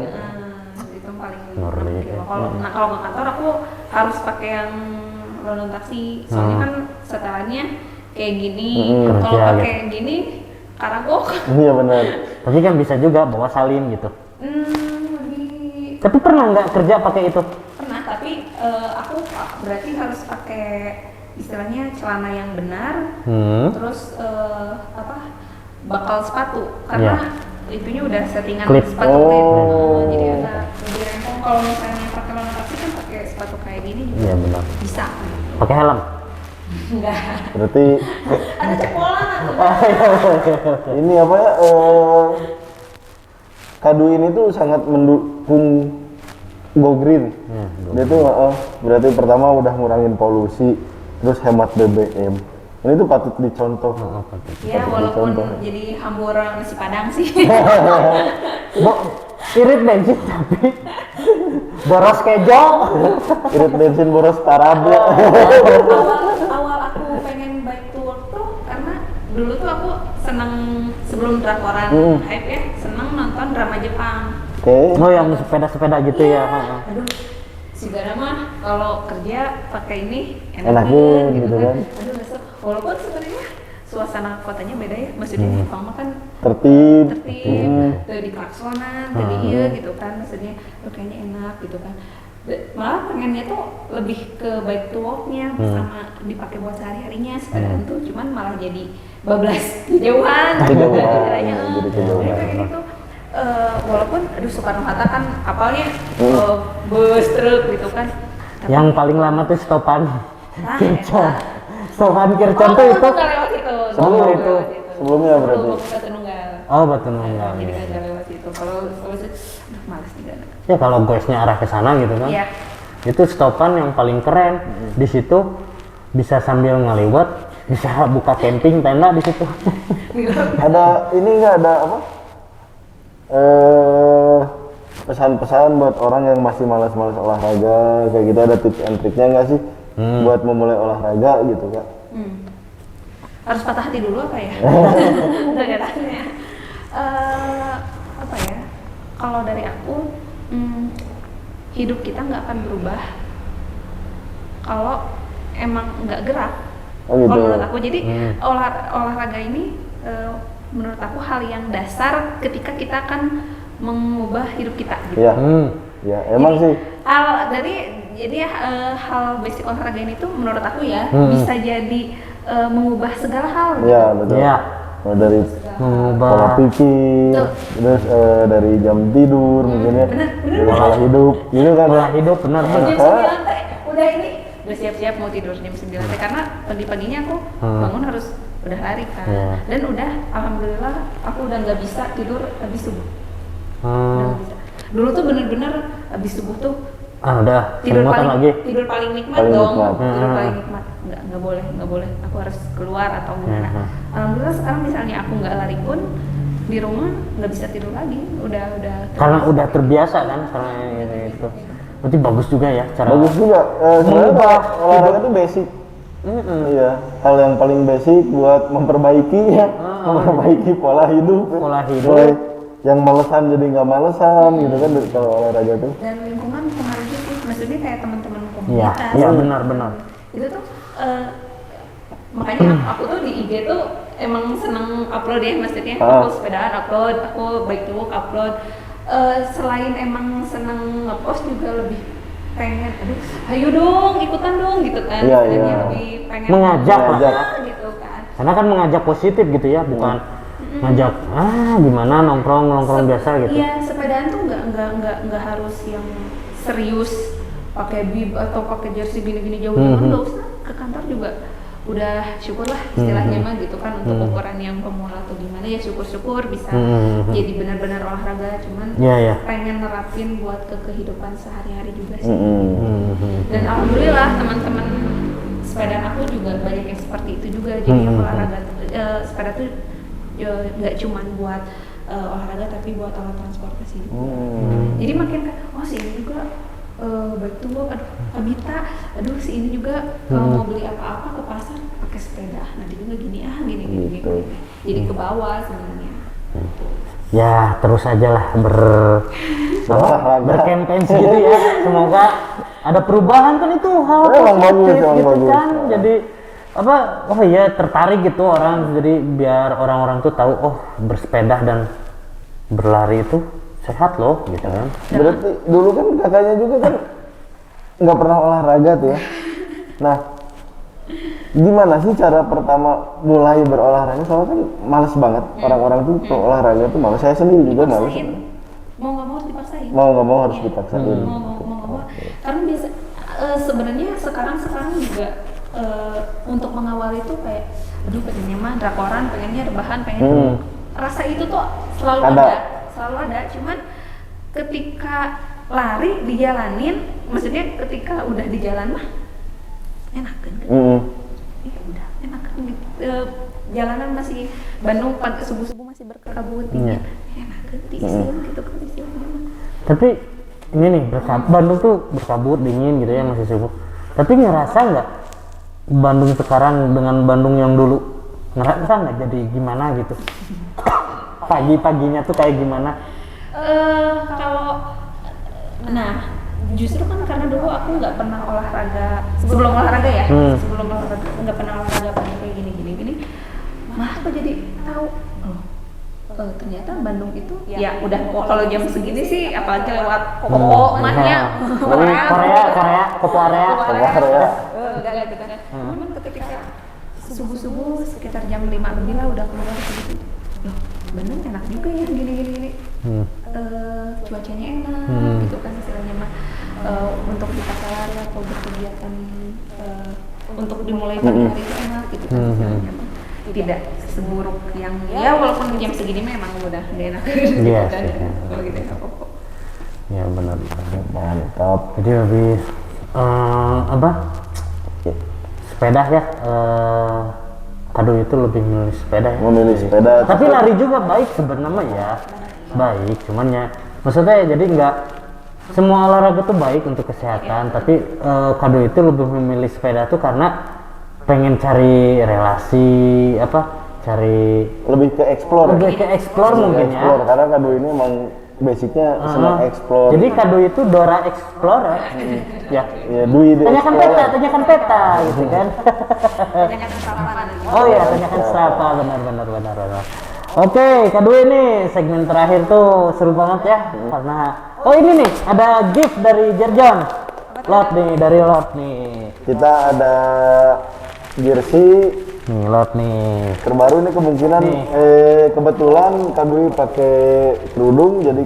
itu paling Ngeri. kalau ke kantor aku harus pakai yang roda taksi soalnya kan setelannya kayak gini. Kalau Kerja pakai gini karagok Iya benar. Tapi kan bisa juga bawa salin gitu. lebih Tapi pernah nggak kerja pakai itu? pernah tapi aku berarti harus pakai istilahnya celana yang benar. Terus bakal sepatu karena itunya udah settingan Clip. sepatu Oh. clip. Jadi agak lebih rempong. Kalau misalnya pakai celana taksi kan pakai sepatu kayak gini juga Iya benar. bisa. Pakai helm. Enggak. Berarti Ada cepolan atau ini apa ya? Kado ini tuh sangat mendukung Go Green. Dia tuh berarti pertama udah ngurangin polusi, terus hemat BBM. Ini tuh patut dicontoh. ya walaupun Contoh. jadi hamburan nasi padang sih. Irit bensin tapi boros kejo. Irit bensin boros parabel. awal aku pengen bike to work tuh karena dulu tuh aku seneng sebelum drakoran hype ya seneng nonton drama Jepang. Oke. Oh yang sepeda-sepeda gitu ya. Aduh, si Gara mah kalau kerja pakai ini Enakin gitu kan. Aduh, besok walaupun sebenarnya suasana kotanya beda ya. Maksudnya Jepang mah kan Tertib. tertib, tuh di klaksonan, tuh di iya gitu kan. Maksudnya tuh kayaknya enak gitu kan. Malah pengennya tuh lebih ke bike to walk-nya sama dipakai buat sehari-harinya sepedaan tuh cuman malah jadi bablas kejauhan. Kejauhan, Kiranya, jadi kejauhan. kayak gitu. Walaupun aduh Soekarno Hatta kan kapalnya bus truk gitu kan. Tapi- Yang paling lama tuh stopan Nah, Kircon. eta. Stopan Kircon tuh itu. nggak lewat itu. Sebelum Nggak itu. lewat itu. Sebelumnya berarti. Sebelum Batu Nunggal. Oh batu nunggal. Jadi Ya. nggak lewat itu. Kalau itu, aduh malas juga. Ya kalau goesnya arah ke sana gitu kan. Iya. Itu stopan yang paling keren. Di situ bisa sambil ngeliwat, bisa buka camping tenda di situ. Ada ini nggak ada apa? Pesan-pesan buat orang yang masih malas-malas olahraga kayak gitu, ada tips and triknya nggak sih buat memulai olahraga gitu kak? Harus patah hati dulu apa ya? Ternyata apa ya? Kalau dari aku, hidup kita nggak akan berubah kalau emang nggak gerak. Oh gitu. Kalau menurut aku, jadi olahraga ini menurut aku hal yang dasar ketika kita akan mengubah hidup kita. Gitu. Iya, ya emang Jadi, sih. hal basic olahraga ini tuh menurut aku ya bisa jadi mengubah segala hal. Iya betul. Iya. Nah, dari Mengubah pola pikir, Betul. terus dari jam tidur mungkin ya, bener. dari pola hidup, gitu kan? pola hidup benar-benar. Jam 9 teh udah ini udah siap-siap mau tidur jam 9 karena pagi-paginya aku bangun harus udah lari kan. Dan udah alhamdulillah aku udah nggak bisa tidur habis subuh. Udah nggak bisa. Dulu tuh bener-bener habis subuh tuh udah tidur semutan paling lagi. tidur paling nikmat Paling dong. nikmat. Tidur paling nikmat. Nggak boleh. Aku harus keluar atau gimana. Alhamdulillah sekarang misalnya aku nggak lari pun di rumah nggak bisa tidur lagi. Udah Karena udah terbiasa kan karena itu. Berarti bagus juga ya cara. Bagus juga. Sebenarnya Mengubah olahraga itu basic. Iya, hal yang paling basic buat memperbaiki ya, memperbaiki pola hidup. Mulai yang malesan jadi nggak malesan gitu kan kalau olahraga tuh. Dan lingkungan pengaruh sih, maksudnya kayak teman-teman Iya, komunitas. iya benar. Itu tuh makanya aku tuh di IG tuh emang seneng upload ya, maksudnya aku sepedaan upload, aku bike to work upload. Selain emang seneng ngepost juga lebih pengen, ayo dong ikutan dong gitu kan. Iya. Lebih pengen Mengajak lah ya. gitu kan. Karena kan mengajak positif gitu ya, bukan ngajak gimana nongkrong biasa gitu. Iya, sepedaan tuh nggak harus yang serius pakai bib atau pakai jersey gini-gini jauh-jauh, nggak usah. Ke kantor juga udah syukurlah istilahnya mah gitu kan, untuk ukuran yang pemula atau gimana ya syukur-syukur bisa jadi benar-benar olahraga, cuman pengen nerapin buat ke kehidupan sehari-hari juga sih. Dan alhamdulillah teman-teman sepedaan aku juga banyak yang seperti itu juga, jadi yang olahraga sepeda tuh nggak cuman buat olahraga tapi buat alat transportasi juga. Jadi makin si ini juga baik tuh, aduh Abita, aduh si ini juga kalau mau beli apa-apa ke pasar pakai sepeda, nanti juga gini gini. Jadi ke bawah sebenarnya. Ya terus aja lah berkampanye gitu ya, semoga ada perubahan kan, itu hal positif gitu kan. Jadi tertarik gitu orang, jadi biar orang-orang tuh tahu bersepeda dan berlari itu sehat loh gitu kan. Berarti dulu kan kakaknya juga kan nggak pernah olahraga tuh ya. Nah, gimana sih cara pertama mulai berolahraga? Soalnya kan males banget orang-orang tuh kalau olahraga tuh males. Saya sendiri juga males. Mau nggak mau harus dipaksain. Mau nggak mau harus dipaksain. Mau nggak mau. Karena biasa sebenarnya sekarang juga untuk mengawali itu kayak, aduh pengennya mah drakoran, pengennya rebahan, pengen rasa itu tuh selalu ada, cuman ketika lari dijalanin, maksudnya ketika udah di jalan mah enak kan? Udah enak kan, jalanan masih Bandung subuh-subuh masih berkabut dingin, enak kan gitu kan istilahnya. Tapi ini nih Bandung tuh berkabut dingin gitu ya, masih subuh. Tapi ngerasa nggak Bandung sekarang dengan Bandung yang dulu, ngerasa nggak jadi gimana gitu? Pagi-paginya tuh kayak gimana? Justru kan karena dulu aku nggak pernah olahraga sebelum olahraga nggak pernah olahraga kayak gini. Malah aku jadi tahu ternyata Bandung itu ya udah kalau jam segini sih, apalagi lewat Kopo mahnya Korea Kopo area. Enggak gitu kan. Cuman ketika subuh sekitar jam 5 lebih lah udah keluar segitu. Loh, Bandung enak juga ya gini. Cuacanya enak gitu kan istilahnya mah, untuk di pasar lari atau berkegiatan untuk dimulai pagi hari itu enak gitu kan istilahnya mah. Tidak seburuk yang walaupun jam segini memang udah gak enak Iya kan sih. kalau gitu ya. Ya benar. Mantap. Jadi habis sepeda ya, Kado itu lebih memilih sepeda ya. Memilih sepeda. Tapi lari juga baik sebenarnya ya, baik. Cuman ya, maksudnya jadi nggak semua olahraga tuh baik untuk kesehatan. Tapi Kado itu lebih memilih sepeda tuh karena pengen cari relasi cari lebih ke explore. Mungkin ya. Karena Kado ini emang basicnya senang explore. Jadi Kado itu Dora Explorer. Ya. Ya, Dwi deh. Tanyakan peta gitu kan. Tanyakan sarapan. Oh iya, tanyakan siapa, benar. Oke, Kado ini segmen terakhir tuh seru banget ya. Karena ini nih ada gift dari Jerjon. Lot nih. Kita ada jersey nih, lot nih. terbaru nih kemungkinan kebetulan Kak Dwi pakai kerudung, jadi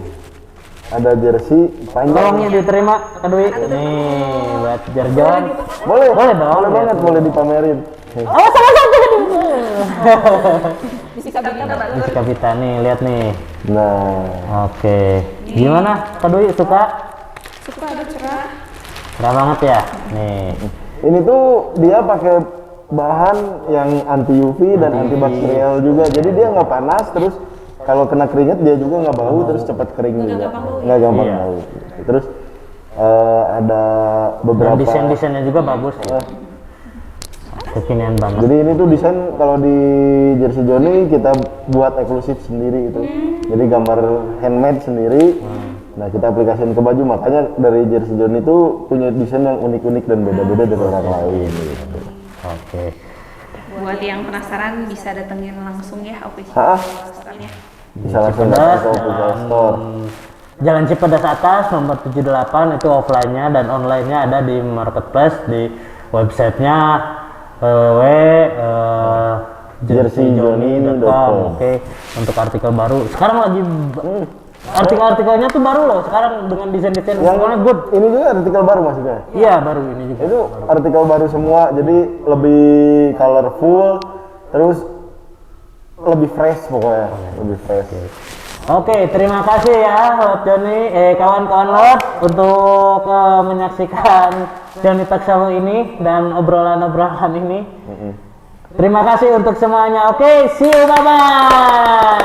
ada jersey panjang. Tolongnya diterima Kak Dwi. Nih buat Jarjon. Boleh, Boleh dong. boleh banget, boleh dipamerin. Oh sama-sama. Bisa kita bagus. Rizka Vita nih, lihat nih. Nah, Oke. Gimana Kak Dwi, suka? Suka ada cerah. Cerah banget ya? Nih. ini tuh dia pakai bahan yang anti UV dan antibakterial juga. Jadi dia nggak panas, terus kalau kena keringat dia juga nggak bau, terus cepat kering juga. Nggak gampang Iya. bau. Terus ada Dan beberapa. desain-desainnya juga bagus ya. Kekinian banget. Jadi ini tuh desain kalau di Jersey Johnny kita buat eksklusif sendiri itu. Jadi gambar handmade sendiri. Nah kita aplikasikan ke baju, makanya dari Jersey Johnny itu punya desain yang unik-unik dan beda-beda dari orang lain. Gitu. Oke. Buat yang penasaran bisa datengin langsung ya official Hah? store-nya. Bisa langsung datang ke official store. Jalan Cipedas atas nomor 78 itu offline-nya, dan online-nya ada di marketplace di websitenya www.jerseyjohnny.com. Oke, untuk artikel baru sekarang lagi artikel-artikelnya tuh baru loh sekarang dengan desain-desain Yang pokoknya good. ini juga artikel baru maksudnya. Iya baru ini juga. Itu artikel baru semua, jadi lebih colorful, terus lebih fresh pokoknya, lebih fresh. Oke, terima kasih ya Lot Johnny, kawan-kawan Lot untuk menyaksikan Johnny Talk Show ini dan obrolan-obrolan ini. Terima kasih untuk semuanya. Oke, see you, bye-bye.